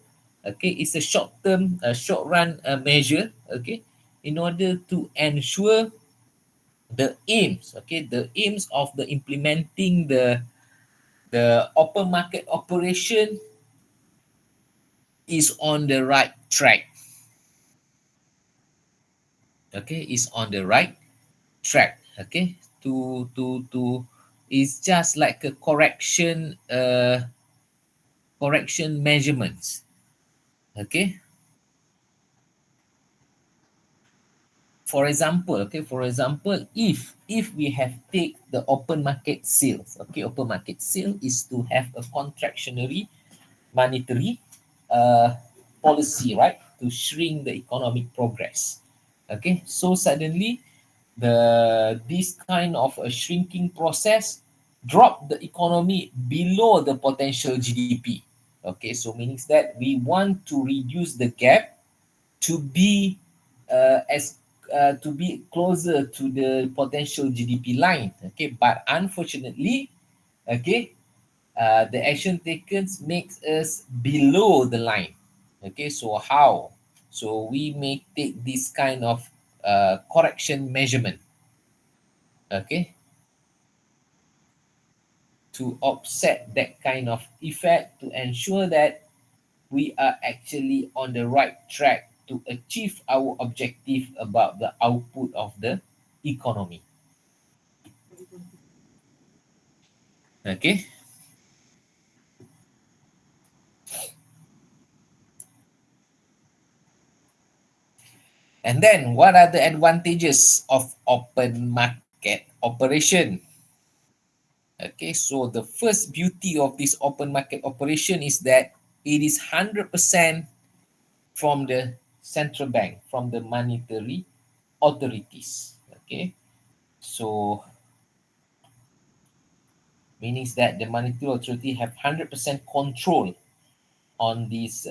okay, it's a short term, a short run measure, okay, in order to ensure the aims, okay, the aims of the implementing the open market operation is on the right track. Okay, is on the right track. Okay, to it's just like a correction measurements. Okay, for example, if we have take the open market sales, okay, open market sale is to have a contractionary monetary uh, policy, right, to shrink the economic progress. Okay, so suddenly this kind of a shrinking process drop the economy below the potential GDP. Okay, so means that we want to reduce the gap to be as to be closer to the potential GDP line. Okay, but unfortunately, okay, the action taken makes us below the line. Okay, so how? So we may take this kind of correction measurement. Okay, to offset that kind of effect, to ensure that we are actually on the right track to achieve our objective about the output of the economy. Okay, and then what are the advantages of open market operation? Okay, so the first beauty of this open market operation is that it is 100% from the central bank, from the monetary authorities. Okay, so meaning that the monetary authority have 100% control on these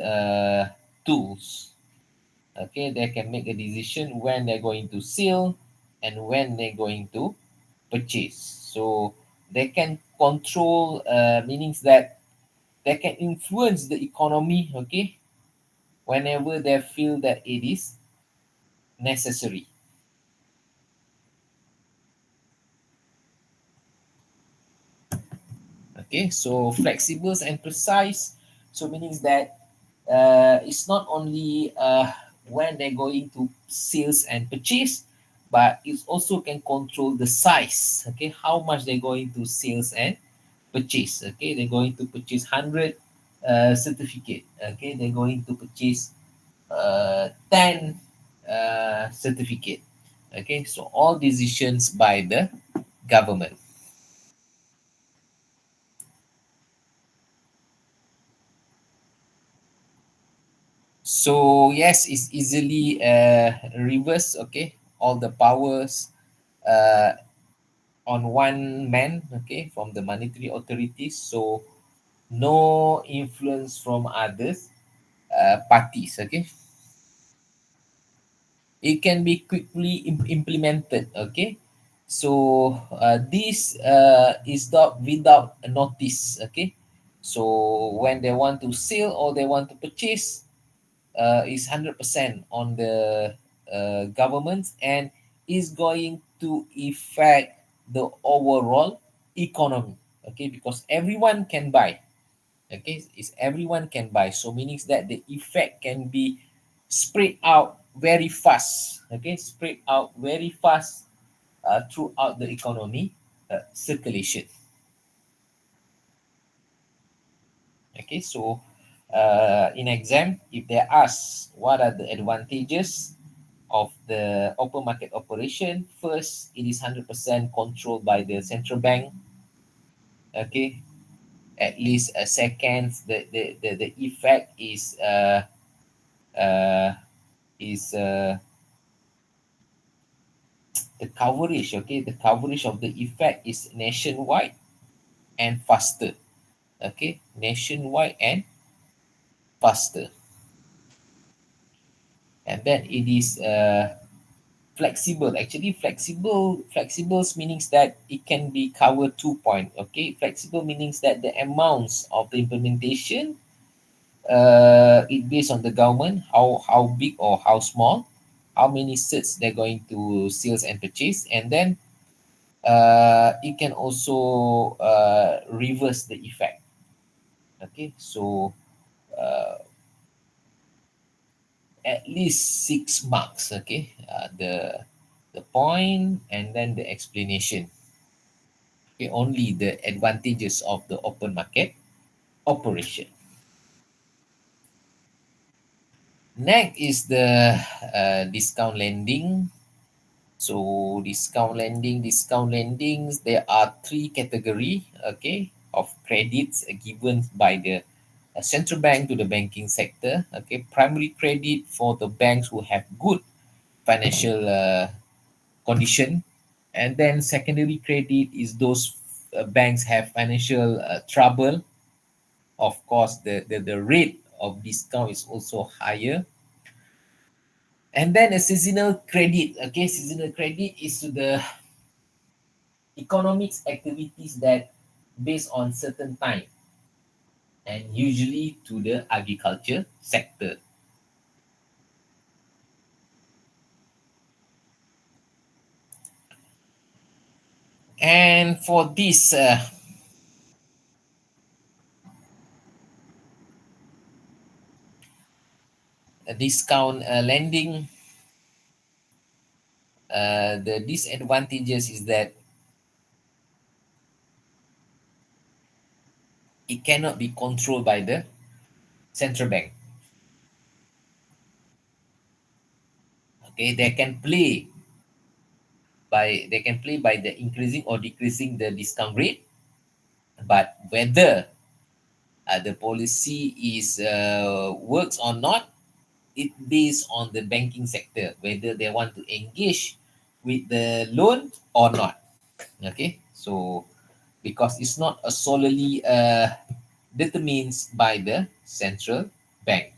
tools. Okay, they can make a decision when they're going to sell and when they're going to purchase. So they can control, meanings that they can influence the economy, okay, whenever they feel that it is necessary. Okay, so flexible and precise. So meaning that it's not only when they're going to sales and purchase, but it also can control the size. Okay, how much they're going to sales and purchase. Okay, they're going to purchase 100 certificate. Okay, they're going to purchase 10 certificate. Okay, so all decisions by the government. So yes, it's easily reverse. Okay, all the powers uh, on one man. Okay, from the monetary authorities. So no influence from others parties. Okay, it can be quickly implemented. Okay, so this is not without a notice. Okay, so when they want to sell or they want to purchase, is 100% on the government and is going to affect the overall economy. Okay, because everyone can buy. Okay, is everyone can buy, so meaning that the effect can be spread out very fast. Okay, spread out very fast throughout the economy circulation. Okay, so in exam, if they ask what are the advantages of the open market operation, first, it is 100% controlled by the central bank. Okay, at least a second, the effect uh, is the coverage. Okay, the coverage of the effect is nationwide and faster. Okay, nationwide and faster. And then it is flexible. Actually, flexibles meanings that it can be covered 2 point. Okay, flexible meanings that the amounts of the implementation it based on the government, how big or how small, how many sets they're going to sales and purchase, and then it can also reverse the effect. Okay, so uh, at least 6 marks. Okay, the point and then the explanation. Okay, only the advantages of the open market operation. Next is the discount lending. So discount lendings, there are three category, okay, of credits given by the central bank to the banking sector. Okay, primary credit for the banks who have good financial condition, and then secondary credit is those banks have financial trouble. Of course, the rate of discount is also higher. And then a seasonal credit. Okay, seasonal credit is to the economics activities that based on certain time and usually to the agriculture sector. And for this discount lending, the disadvantages is that it cannot be controlled by the central bank. Okay, they can play by the increasing or decreasing the discount rate, but whether the policy is works or not, it based on the banking sector whether they want to engage with the loan or not. Okay, so because it's not a solely determines by the central bank.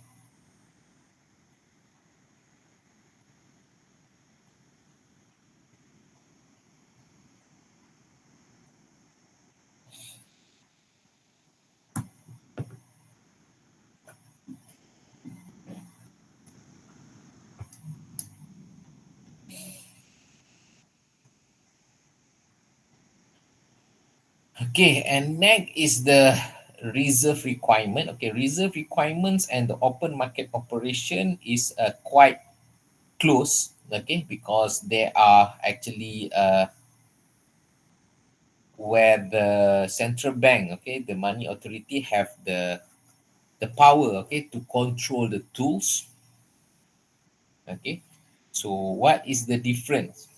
Okay, and next is the reserve requirement. Okay, reserve requirements and the open market operation is quite close. Okay, because they are actually where the central bank, okay, the money authority have the power, okay, to control the tools. Okay, so what is the difference?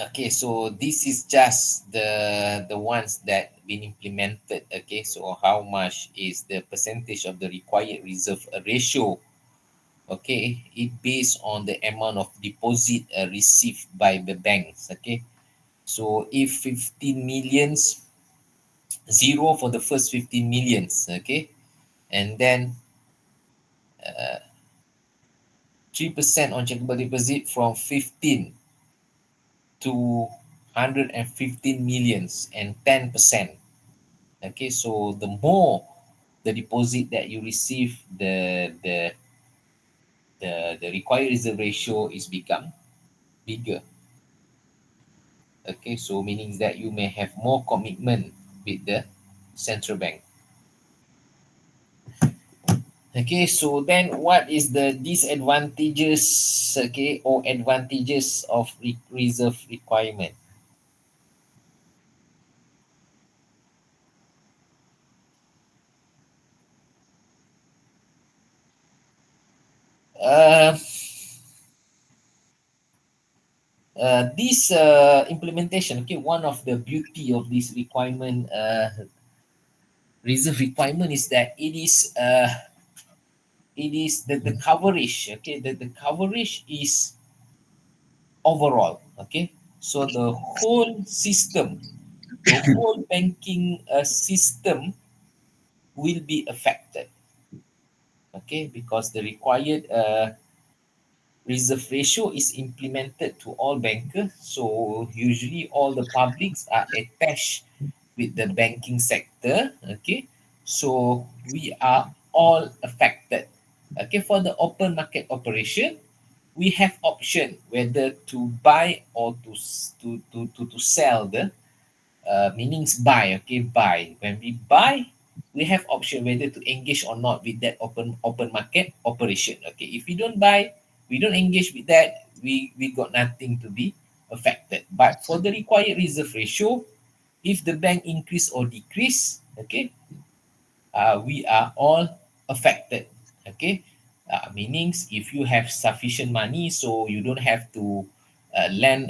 Okay, so this is just the ones that been implemented. Okay, so how much is the percentage of the required reserve ratio? Okay, it based on the amount of deposit received by the banks. Okay, so if 15 millions, zero for the first 15 millions. Okay, and then 3% on checkable deposit from 15 to 115 millions, and 10%. Okay, so the more the deposit that you receive, the required reserve ratio is become bigger. Okay, so meaning that you may have more commitment with the central bank. Okay, so then what is the disadvantages, okay, or advantages of reserve requirement? Uh, this implementation, okay, one of the beauty of this requirement, reserve requirement, is that it is the coverage, okay, the coverage is overall. Okay, so the whole system, the whole banking system will be affected. Okay, because the required reserve ratio is implemented to all bankers. So usually all the publics are attached with the banking sector. Okay, so we are all affected. Okay, for the open market operation, we have option whether to buy or to sell the meanings buy. Okay, buy. When we buy, we have option whether to engage or not with that open market operation. Okay, if we don't buy, we don't engage with that, we got nothing to be affected. But for the required reserve ratio, if the bank increase or decrease, okay, we are all affected. Okay, meanings if you have sufficient money, so you don't have to lend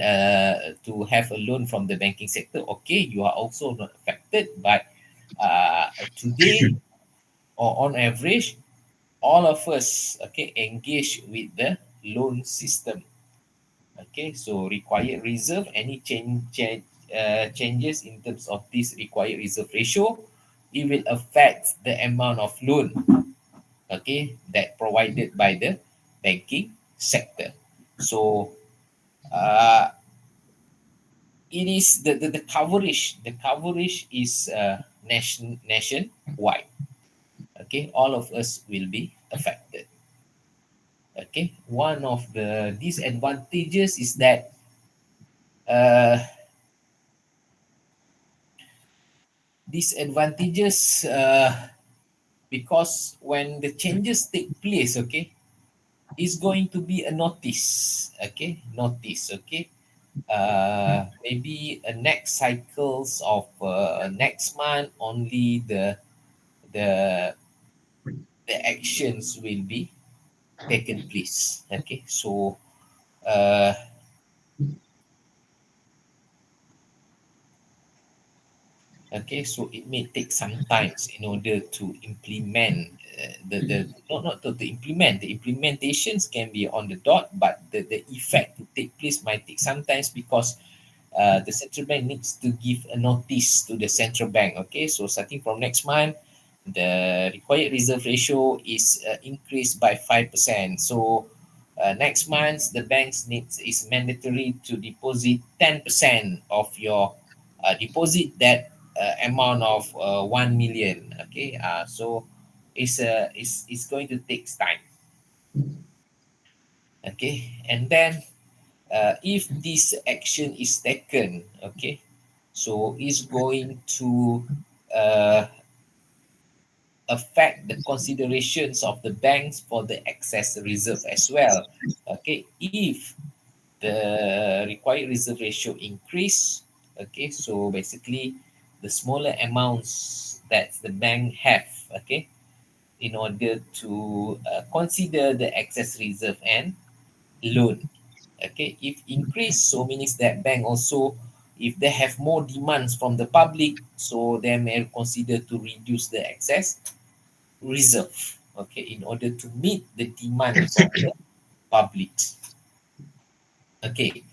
to have a loan from the banking sector. Okay, you are also not affected. But today, or on average, all of us, okay, engage with the loan system. Okay, so required reserve, any changes in terms of this required reserve ratio, it will affect the amount of loan, okay, that provided by the banking sector. So uh, it is the coverage is nationwide. Okay, all of us will be affected. Okay, one of the disadvantages is that uh, disadvantages because when the changes take place, okay, is going to be a notice. Okay, notice. Okay, maybe a next cycles of next month only the the actions will be taken place. Okay, so uh, okay, so it may take some times in order to implement the not to implement. The implementations can be on the dot, but the effect to take place might take some times because the central bank needs to give a notice to the central bank. Okay, so starting from next month, the required reserve ratio is increased by 5%. So next month, the banks needs is mandatory to deposit 10% of your deposit that amount of 1 million. Okay, so it's going to take time. Okay, and then if this action is taken, okay, so it's going to uh, affect the considerations of the banks for the excess reserve as well. Okay, if the required reserve ratio increase, okay, so basically the smaller amounts that the bank have, okay, in order to consider the excess reserve and loan. Okay, if increase, so means that bank also, if they have more demands from the public, so they may consider to reduce the excess reserve, okay, in order to meet the demand from the public. Okay,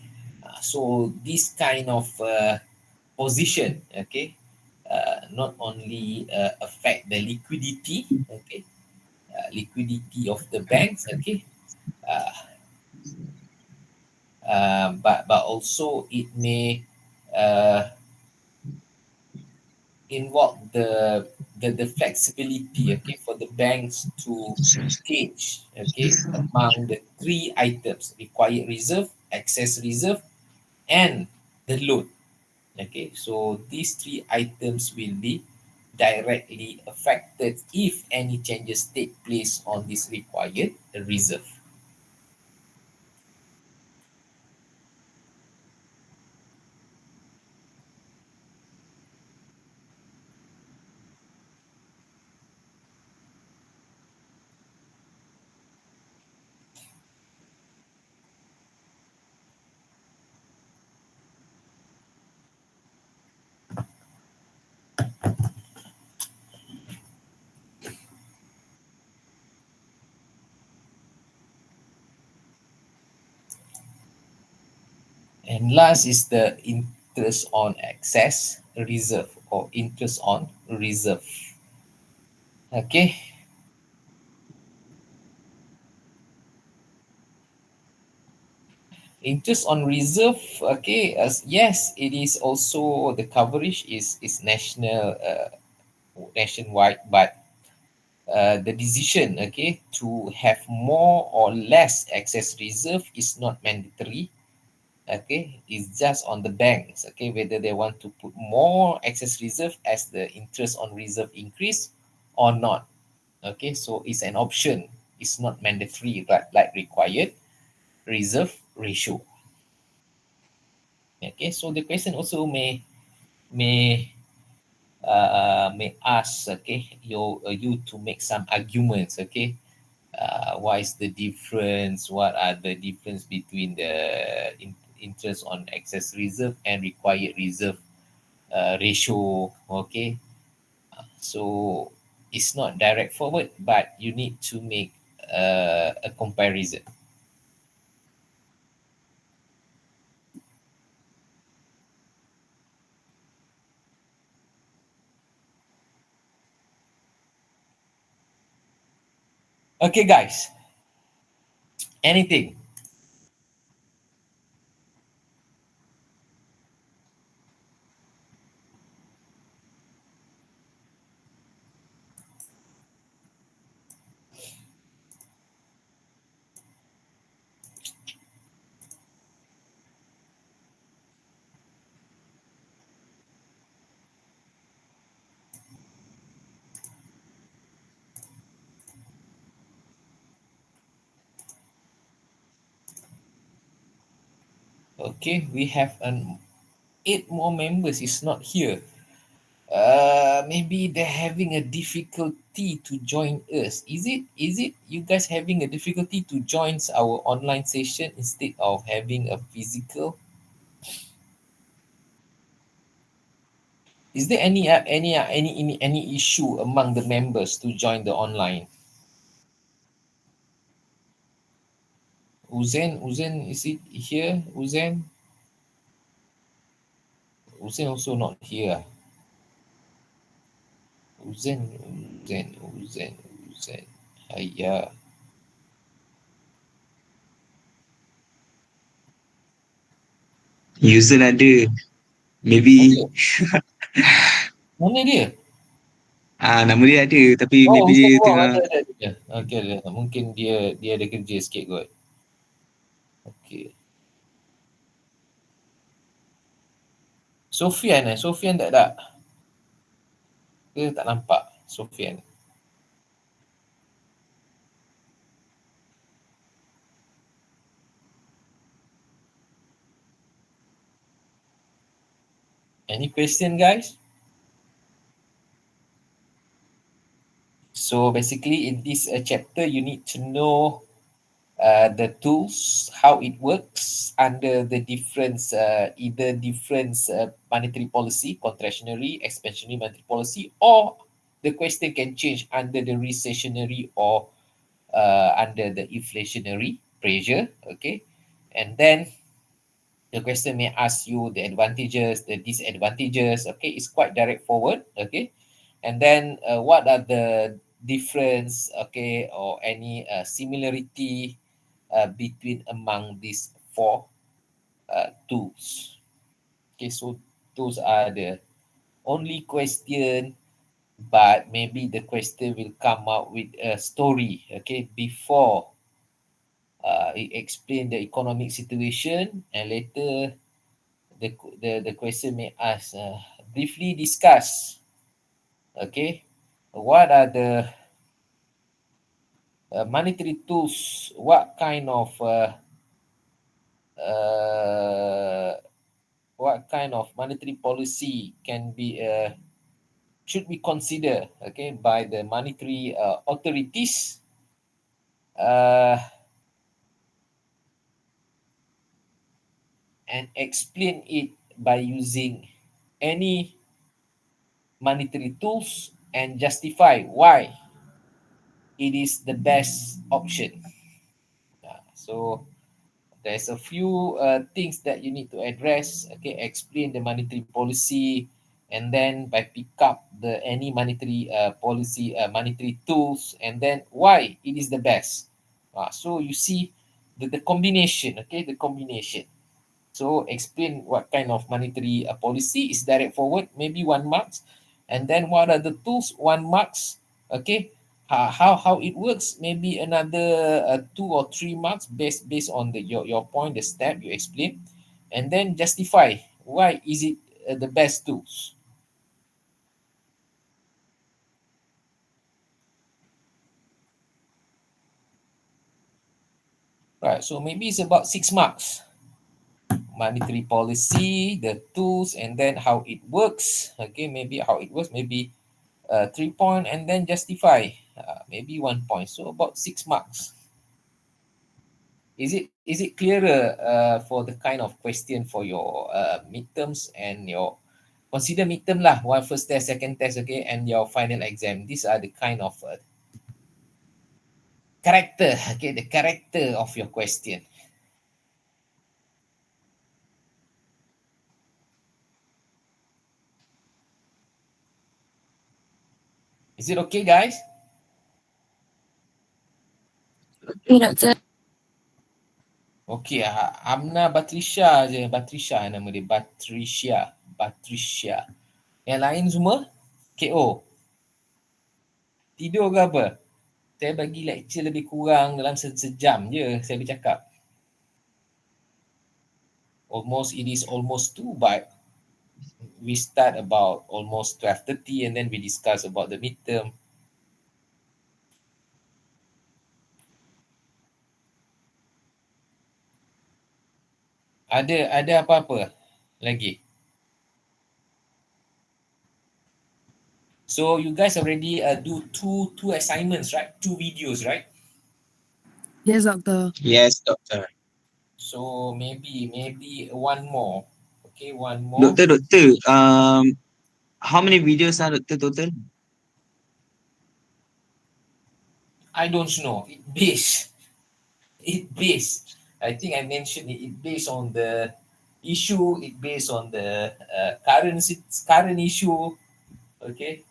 so this kind of position, okay, not only affect the liquidity, okay, liquidity of the banks, okay, uh, but also it may uh, involve the flexibility, okay, for the banks to change, okay, among the three items: required reserve, excess reserve, and the loan. Okay, so these three items will be directly affected if any changes take place on this required reserve. And last is the interest on excess reserve or interest on reserve. Okay, interest on reserve. Okay, as yes, it is also the coverage is national, nationwide, but the decision, okay, to have more or less excess reserve is not mandatory. Okay, it's just on the banks, okay, whether they want to put more excess reserve as the interest on reserve increase or not. Okay, so it's an option, it's not mandatory, but like required reserve ratio. Okay, so the question also may may ask, okay, you to make some arguments, okay, what is the difference, what are the difference between the interest on excess reserve and required reserve ratio, okay, so it's not direct forward, but you need to make a comparison. Okay, guys, anything? Okay, we have an eight more members is not here. Maybe they're having a difficulty to join us. Is it you guys having a difficulty to join our online session instead of having a physical? Is there any issue among the members to join the online? Uzen, is it here? Uzen also not here. Uzen, Uzen. Ayah. User ada. Maybe Ada. Mana dia? nama dia ada tapi Oh, maybe Uzen dia Wong tengah ada. Okay, ada. Mungkin dia ada kerja sikit kot. Okay. Sofian tak ada. Ke tak nampak Sofian? Any question, guys? So basically in this chapter, you need to know the tools, how it works under the different, either different monetary policy, contractionary, expansionary monetary policy, or the question can change under the recessionary or under the inflationary pressure. Okay, and then the question may ask you the advantages, the disadvantages. Okay, it's quite direct forward. Okay, and then what are the difference, okay, or any similarity between among these four tools. Okay, so those are the only question, but maybe the question will come out with a story, okay, before it explain the economic situation, and later the question may ask, briefly discuss, okay, what are the monetary tools, uh, what kind of monetary policy can be should be considered, okay, by the monetary authorities, uh, and explain it by using any monetary tools and justify why it is the best option. So there's a few things that you need to address. Okay, explain the monetary policy, and then by pick up the any monetary policy, monetary tools, and then why it is the best. So you see the combination. Okay, the combination. So explain what kind of monetary policy is direct forward, maybe 1 marks, and then what are the tools, 1 marks. Okay, how it works, maybe another 2 or 3 marks based on your point, the step you explain, and then justify why is it the best tools. Right, so maybe it's about 6 marks. Monetary policy, the tools, and then how it works. Okay, maybe how it works, maybe 3 point, and then justify maybe 1 point. So about 6 marks. Is it clearer for the kind of question for your midterms and your consider midterm lah, one first test, second test, okay, and your final exam. These are the kind of character, okay, the character of your question. Is it okay, guys? Okay, Doctor. Okay, Amna Batrisha je, Batrisha nama dia, Batrisha. Yang lain semua KO. Tidur ke apa? Saya bagi lecture lebih kurang dalam sejam je saya bercakap. Almost, it is almost 2, but we start about almost 12:30 and then we discuss about the midterm. Ada apa-apa lagi? So you guys already do two assignments, right? 2 videos, right? Yes, Doctor. Yes, doctor. So maybe one more. Okay, one more. Doctor, how many videos are doctor total? I don't know. It based. I think I mentioned it. It based on the issue. It based on the current issue. Okay,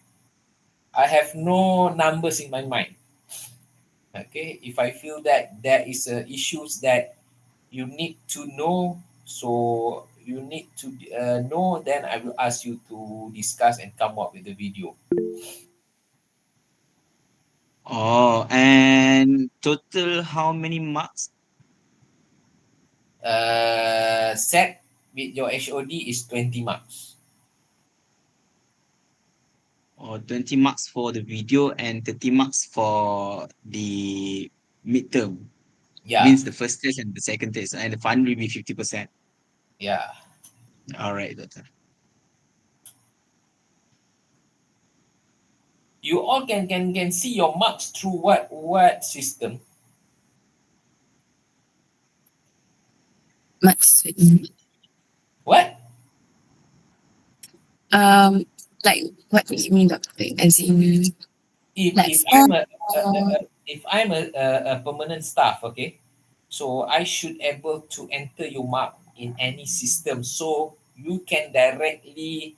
I have no numbers in my mind. Okay, if I feel that there is issues that you need to know, so you need to know, then I will ask you to discuss and come up with the video. Oh, and total how many marks? Set with your HOD is 20 marks. or 20 marks for the video and 30 marks for the midterm. Yeah, Means the first test and the second test, and the final will be 50%. yeah. All right, doctor. You all can see your marks through what system? Maksudnya. What? Um, like what do you mean, doctor? As in If I'm platform or if I'm a permanent staff, okay, so I should able to enter your mark in any system, so you can directly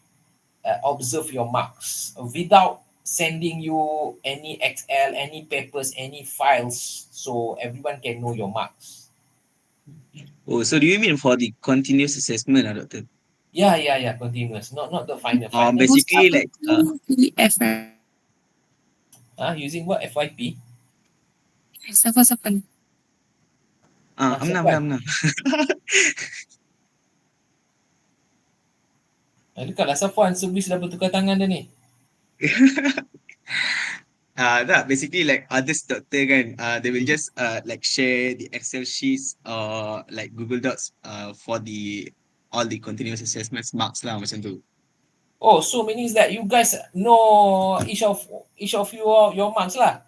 observe your marks without sending you any XL, any papers, any files, so everyone can know your marks. Oh, so do you mean for the continuous assessment, doctor? Yeah, continuous, not the final. most Basically, like, probably PDF, right? Using what FYP? Siapa-siapa? Siapa? amna. Dekatlah Safwan, sebelum sudah bertukar tangan dah ni. That basically like others doctor kan, they will just like share the Excel sheets or like Google Docs for the all the continuous assessments marks lah macam tu. Oh, so means that you guys know each of your marks lah.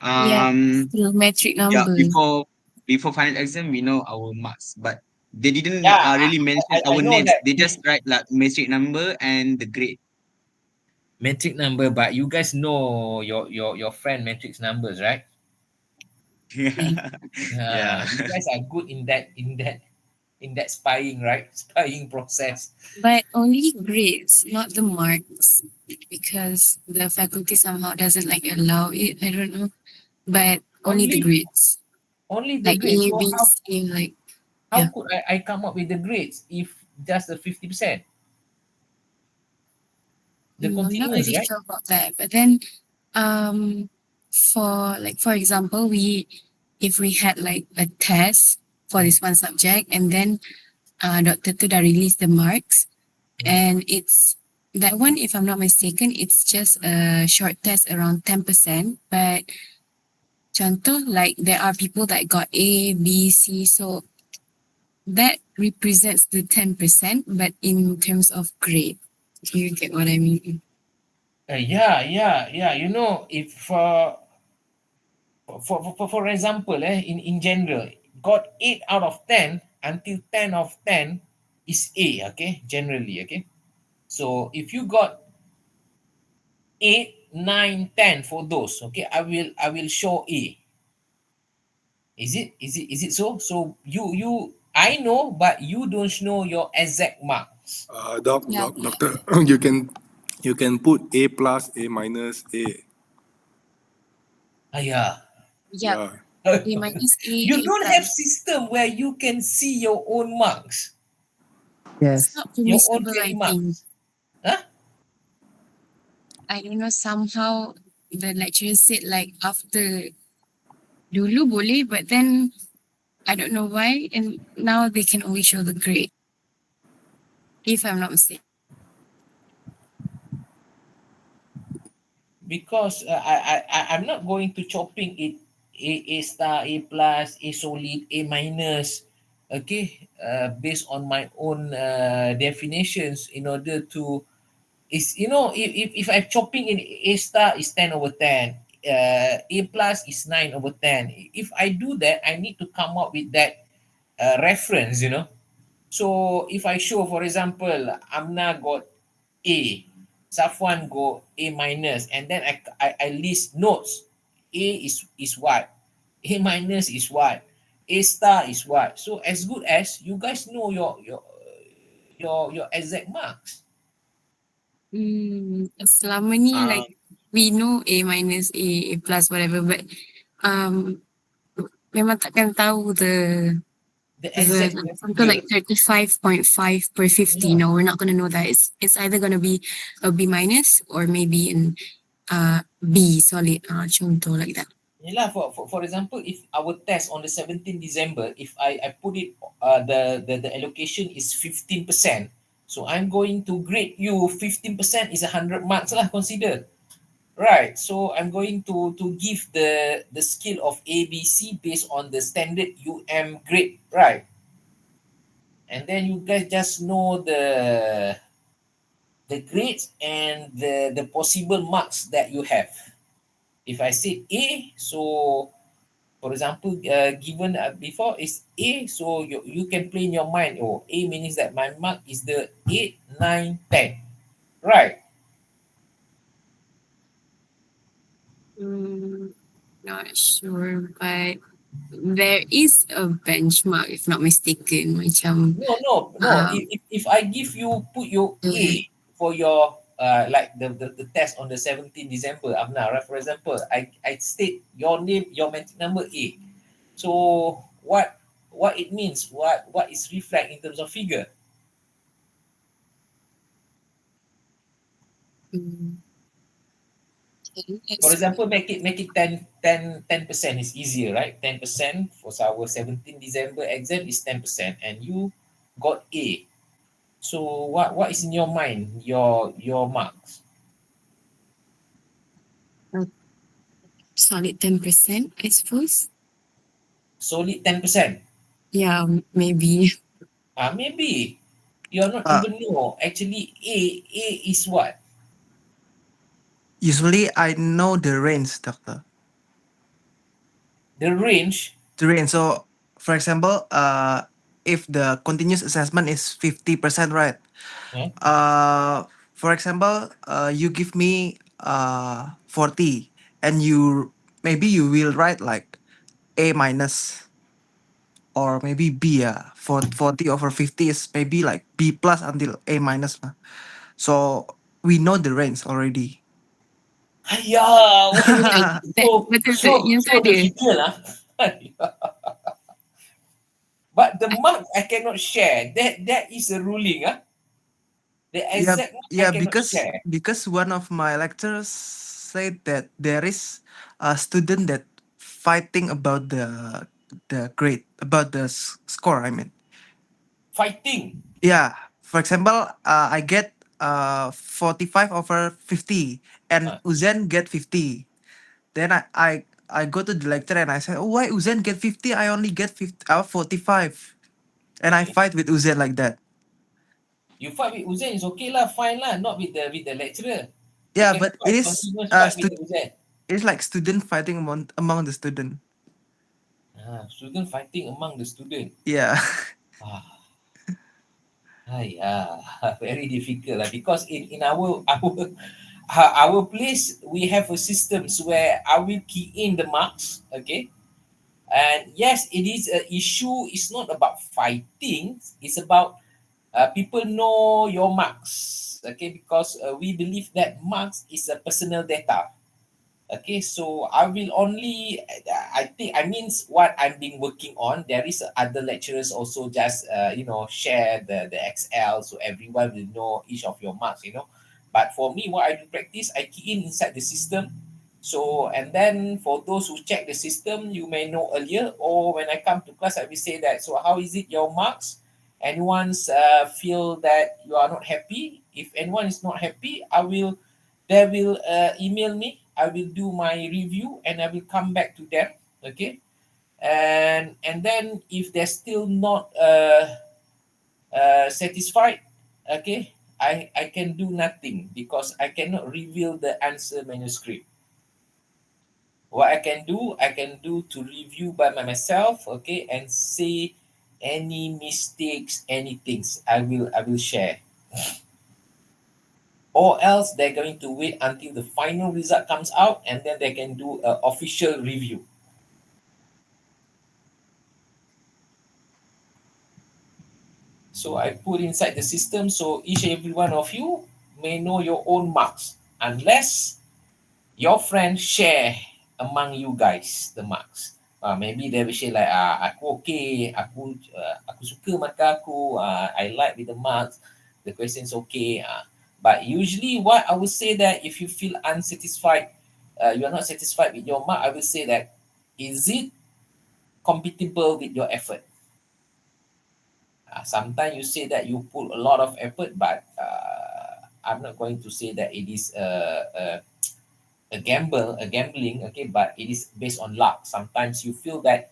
Yeah, Um, still metric yeah, number. before final exam we know our marks, but they didn't Yeah, really mention I our know names. that They just write like metric number and the grade. metric number, but you guys know your friend matrix numbers, right? Yeah. Yeah. You guys are good in that spying, right? Spying process. But only grades, not the marks, because the faculty somehow doesn't like allow it. I don't know, but only the Only grades, only the like grades. A, So B, how C, like how yeah. could I come up with the grades if just the 50%? The I'm not continuous, really right? sure about that. But then, um, for example, if we had like a test for this one subject, and then Dr. Tu dah release the marks, and it's that one, if I'm not mistaken, it's just a short test around 10%. But contoh, like there are people that got A, B, C, so that represents the 10%, but in terms of grade. Do you get what I mean? Yeah. If for example, in general, got 8 out of 10 until 10 of 10 is A, okay, generally, okay. So if you got 8, 9, 10 for those, okay, I will show A. Is it so? So you I know, but you don't know your exact marks. Yeah. Doctor, you can put A plus, A minus, A. Yeah. Yep. Yeah. A minus A, You A don't have plus. system where you can see your own marks, It's Yes. not your own permissible, credit I think. marks. Huh? I don't know, somehow the lecturer said like after dulu boleh, but then I don't know why, and now they can only show the grade, if I'm not mistaken. Because I'm not going to chopping it A star, A plus, A solid, A minus, okay, based on my own definitions in order to is if I'm chopping in A star is 10/10, A plus is 9/10. If I do that, I need to come up with that reference. So if I show, for example, Amna got A, Safwan got A minus, and then I list notes. A is what? A minus is what? A star is what? So as good as you guys know your exact marks. Selama ni Um, like we know A minus, A plus, whatever, but um memang takkan tahu The the exact like something figure. like 35.5 per 50. Yeah. No, we're not gonna know that. It's either gonna be a B minus or maybe an B solid, contoh like that. Yeah, for example, if our test on the 17th December, if I put it, the allocation is 15%. So I'm going to grade you 15% is 100 marks lah, consider. Right. So I'm going to give the skill of ABC based on the standard grade, right? And then you guys just know the grades and the possible marks that you have. If I said A, so for example, given before is A, so you can play in your mind. Oh, A means that my mark is the 8, 9, 10. Right. Not sure, but there is a benchmark, if not mistaken. Macam, No. um, If I give you, put your uh, A for your like the test on the 17th December, Amna, right? For example, I state your name, your matric number A. So what it means, what is reflect in terms of figure. mm, For let's example, make it 10% is easier, right? 10% for our 17th December exam is 10%, and you got A. So what is in your mind, your marks? a solid 10%, I suppose. Solid 10%. Yeah, maybe. Maybe you're not Uh, even know. Actually, A is what? Usually I know the range, doctor. The range. The range. So, for example, if the continuous assessment is 50%, right? Huh? Uh, for example, you give me 40, and maybe you will write like A minus or maybe B. For 40 over 50 is maybe like B plus until A minus lah. So we know the range already. Yeah. Yeah, that, betul tu. Yang tu So ada. difficult lah. But the mark I cannot share. That is a ruling. The Yeah, exact mark I yeah, cannot share. because one of my lecturers said that there is a student that fighting about the grade, about the score. I mean, Fighting. yeah. For example, I get 45 over 50, and Uh, Uzen get 50. Then I go to the lecturer and I say, oh, why Uzen get 50? I only get 45, and I okay. fight with Uzen like that. You fight with Uzain is okay lah, fine lah. Not with the lecturer. You Yeah, cannot but it fight is continuous fight with Uzain. it's like student fighting among the student. Student fighting among the student. Yeah. Ah, very difficult lah. Because in our place we have a systems where I will key in the marks. Okay, and yes, it is an issue. It's not about fighting. It's about people know your marks. Okay, because we believe that marks is a personal data. Okay, so I will only, I think, I means what I've been working on. There is other lecturers also just, share the XL so everyone will know each of your marks. But for me, what I do practice, I key in inside the system. So, and then for those who check the system, you may know earlier, or when I come to class, I will say that, so how is it your marks? Anyone's feel that you are not happy? If anyone is not happy, they will email me. I will do my review and I will come back to them. Okay, and then if they're still not satisfied, okay, I can do nothing because I cannot reveal the answer manuscript. What I can do to review by myself, okay, and say any mistakes, any things I will share. Or else they're going to wait until the final result comes out and then they can do an official review. So I put inside the system so each and every one of you may know your own marks unless your friends share among you guys the marks. Maybe they will share like aku okay, aku suka markah aku, I like with the marks, the questions okay. But usually what I would say that if you feel unsatisfied, you are not satisfied with your mark, I will say that is it compatible with your effort? Sometimes you say that you put a lot of effort, but I'm not going to say that it is a gambling, okay, but it is based on luck. Sometimes you feel that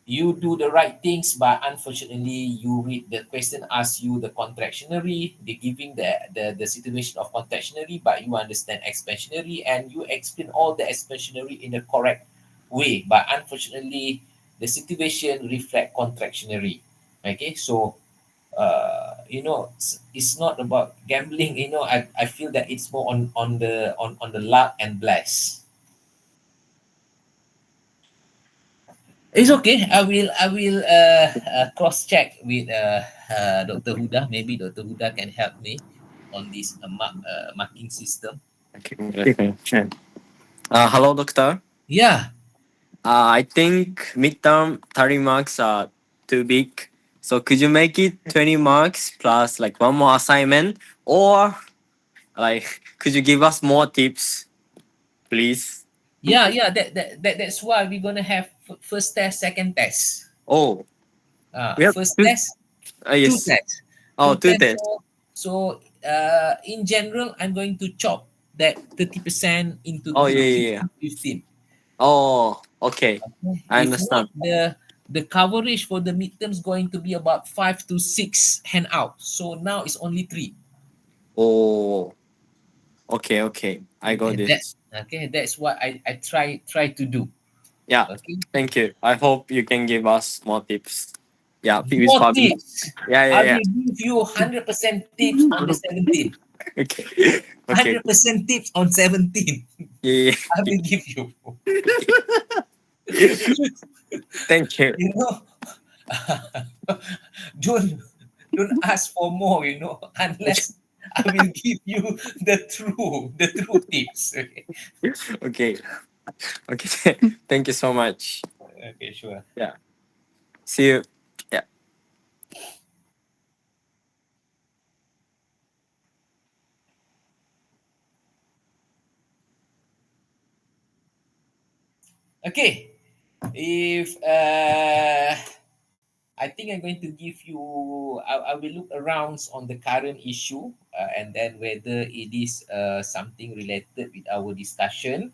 you do the right things, but unfortunately, you read the question asks you the contractionary, they giving the situation of contractionary, but you understand expansionary and you explain all the expansionary in the correct way. But unfortunately, the situation reflect contractionary. Okay, so it's not about gambling. I feel that it's more on the luck and bless. It's okay. I will cross check with Dr. Huda. Maybe Dr. Huda can help me on this marking system. Okay. Sure. Hello, doctor. Yeah, I think midterm 30 marks are too big. So could you make it 20 marks plus like one more assignment? Or like could you give us more tips, please? that's why we're gonna have first test, second test. Oh, we have First two. test, two Yes. tests, Oh, two tests. So in general, I'm going to chop that 30% into Oh, yeah, two, yeah, yeah. 15. Oh, okay. I If not, understand. the coverage for the midterms going to be about 5 to 6 handout. So now it's only three. Oh, okay, okay. I got Okay, that this. okay. That's what I try to do. Yeah. Okay, Thank you. I hope you can give us more tips. Yeah, with more Fabi. tips. Yeah, I yeah, yeah. will give you 100% tips on the 17. Okay. Okay. 100% tips on 17. Yeah, I will give you. yeah. Thank you. You know, don't don't ask for more. Unless I will give you the true tips. Okay. Okay. Okay. Thank you so much. Okay, sure. Yeah. See you. Yeah. Okay. If I think I'm going to give you. I will look around on the current issue, and then whether it is something related with our discussion.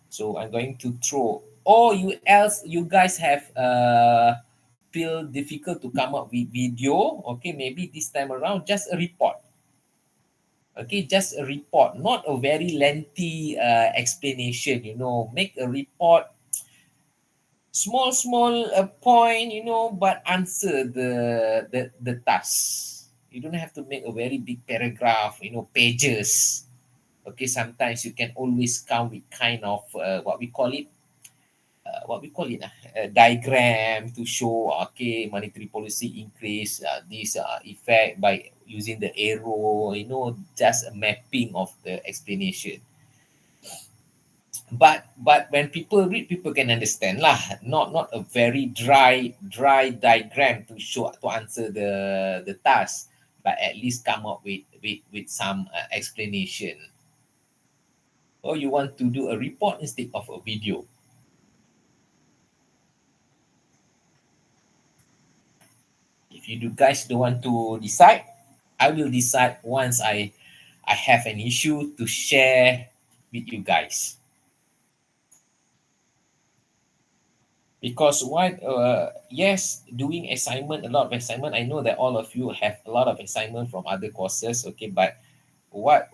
So I'm going to throw. Or you guys have feel difficult to come up with video. Okay, maybe this time around just a report. Okay, just a report, not a very lengthy explanation. Make a report, small point, but answer the task. You don't have to make a very big paragraph, pages. Okay, sometimes you can always come with kind of a diagram to show, okay, monetary policy increase this effect by using the arrow, just a mapping of the explanation. But when people read, people can understand lah. Not a very dry diagram to show to answer the task, but at least come up with some explanation. Or you want to do a report instead of a video. If you do guys don't want to decide, I will decide once I have an issue to share with you guys. Because yes, doing assignment, a lot of assignment. I know that all of you have a lot of assignment from other courses. Okay, but what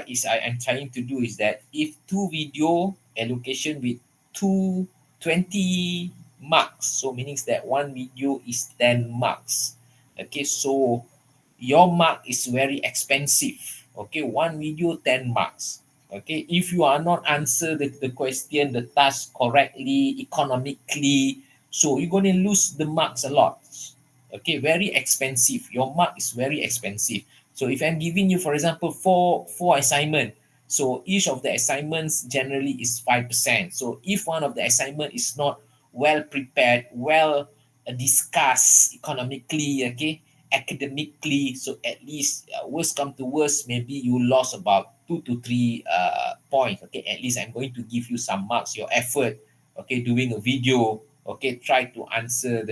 is I'm trying to do is that if two video allocation with 220 marks, so meaning that one video is 10 marks. Okay, so your mark is very expensive. Okay, one video 10 marks. Okay, if you are not answer the question, the task correctly, economically, so you're going to lose the marks a lot. Okay, very expensive. Your mark is very expensive. So if I'm giving you, for example, four assignment, so each of the assignments generally is 5%. So if one of the assignment is not well prepared, well discussed economically, okay, academically, so at least worst come to worst, maybe you lost about 2 to 3 points. Okay, at least I'm going to give you some marks, your effort. Okay, doing a video. Okay, try to answer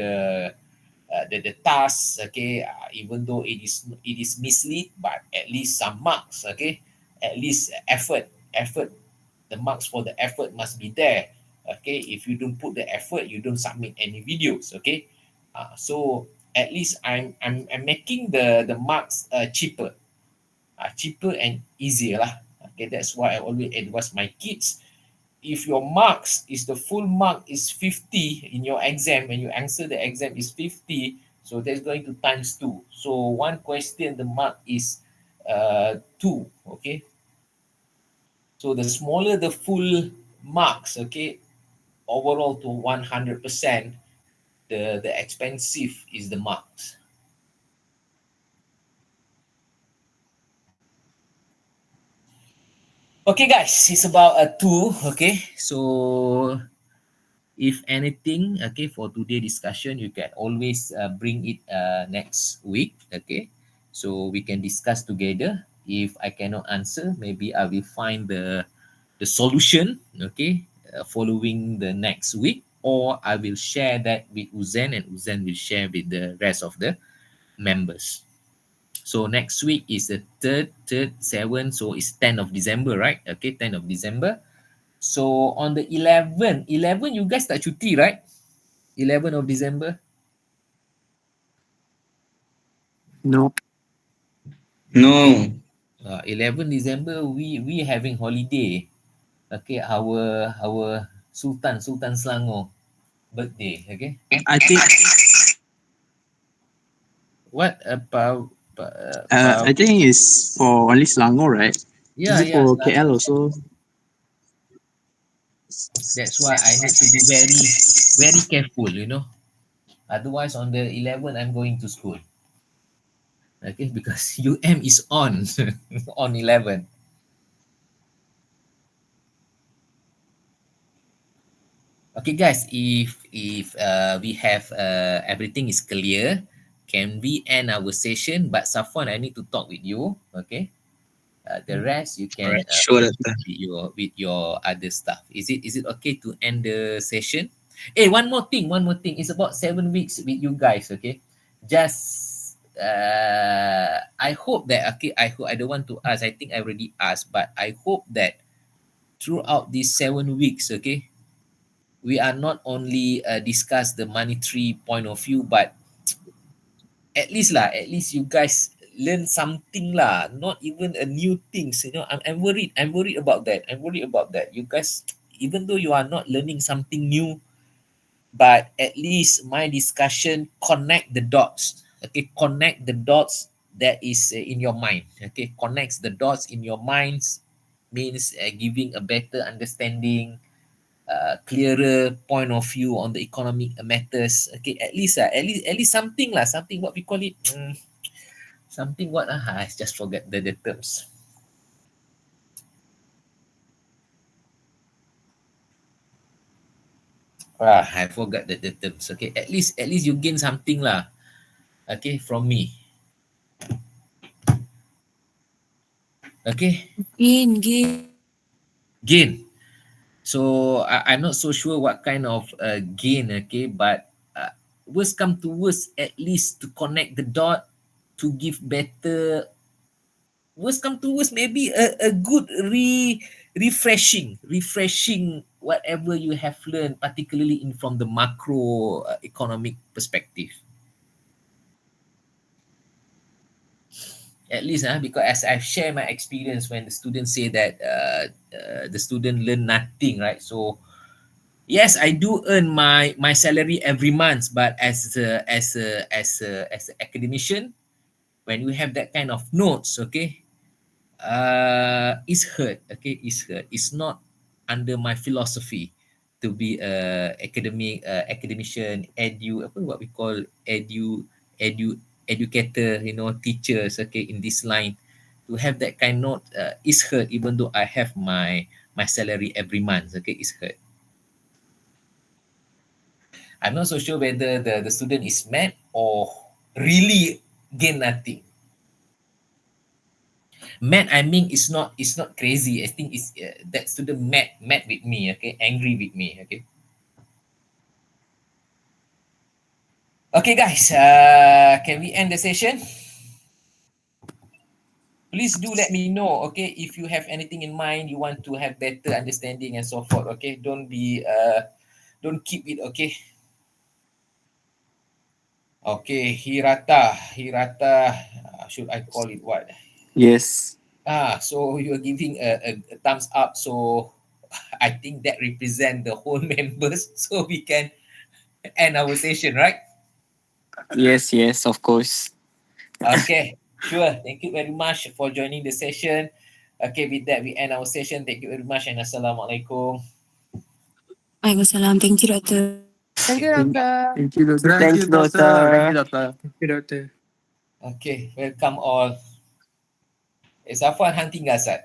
the task, okay, even though it is mislead, but at least some marks, okay, at least effort, the marks for the effort must be there, okay. If you don't put the effort, you don't submit any videos, okay. So at least I'm making the marks cheaper and easier lah. Okay, that's why I always advise my kids, if your marks is the full mark is 50 in your exam, when you answer the exam is 50, so that's going to times 2. So one question the mark is 2, okay. So the smaller the full marks, okay, overall to 100%, the expensive is the marks. Okay guys, it's about a 2, okay. So if anything, okay, for today discussion, you can always bring it next week, okay. So we can discuss together. If I cannot answer, maybe I will find the solution, okay, following the next week, or I will share that with Uzen, and Uzen will share with the rest of the members. So next week is the third, 7th, so it's 10th of December, right? Okay, 10th of December. So on the 11 you guys tak cuti, right? 11th of December. No. No. 11 December we having holiday. Okay, our Sultan Selangor birthday. Okay. I think What about I think it's for only Selangor, right? Is it yeah, for KL Selangor. also? That's why I need to be very careful, you know. Otherwise on the 11th I'm going to school. Okay, because UM is on on 11. Okay, guys, if we have everything is clear, can we end our session? But Safwan, I need to talk with you. Okay, the rest you All can right, sure, Doctor. with your other stuff. Is it okay to end the session? Hey, one more thing. It's about 7 weeks with you guys. Okay, just I hope that okay. I don't want to ask. I think I already asked, but I hope that throughout these 7 weeks, okay, we are not only discuss the monetary point of view, but at least you guys learn something lah, not even a new things, you know. I'm worried about that. You guys, even though you are not learning something new, but at least my discussion connect the dots, okay, connect the dots that is in your mind, okay, connects the dots in your minds, means giving a better understanding, clearer point of view on the economic matters. Okay, at least something lah, something what we call it, something what I just forget the terms. I forgot the terms. Okay, at least you gain something lah. Okay, from me. Okay, Gain. gain. So I'm not so sure what kind of gain. Okay, but worst come to worst, at least to connect the dot, to give better, worst come to worst, maybe a good refreshing whatever you have learned, particularly in from the macro economic perspective. At least because as I've shared my experience, when the students say that the student learn nothing, right? So yes, I do earn my salary every month, but as a academician, when we have that kind of notes, okay, is hurt. Okay, is hurt. It's not under my philosophy to be a academician, what we call edu educator, you know, teachers, okay, in this line. To have that kind note is hurt, even though I have my salary every month, okay, is hurt. I'm not so sure whether the student is mad or really gain nothing. Mad, I mean, it's not crazy. I think it's that student mad with me, okay, angry with me, okay. Okay, guys, can we end the session? Please do let me know, okay, if you have anything in mind, you want to have better understanding and so forth, okay? Don't keep it, okay? Okay, Hirata, should I call it what? Yes. So you're giving a thumbs up, so I think that represent the whole members, so we can end our session, right? Yes, yes, of course. Okay, sure. Thank you very much for joining the session. Okay, with that, we end our session. Thank you very much, and Assalamualaikum. Waalaikumsalam. Thank you, Doctor. Thank you, doctor. Thank you, doctor. Thank you, doctor. Thank you, Doctor. doctor. Thank you, doctor. Okay, welcome all. Safwan, hang tinggal, Sat.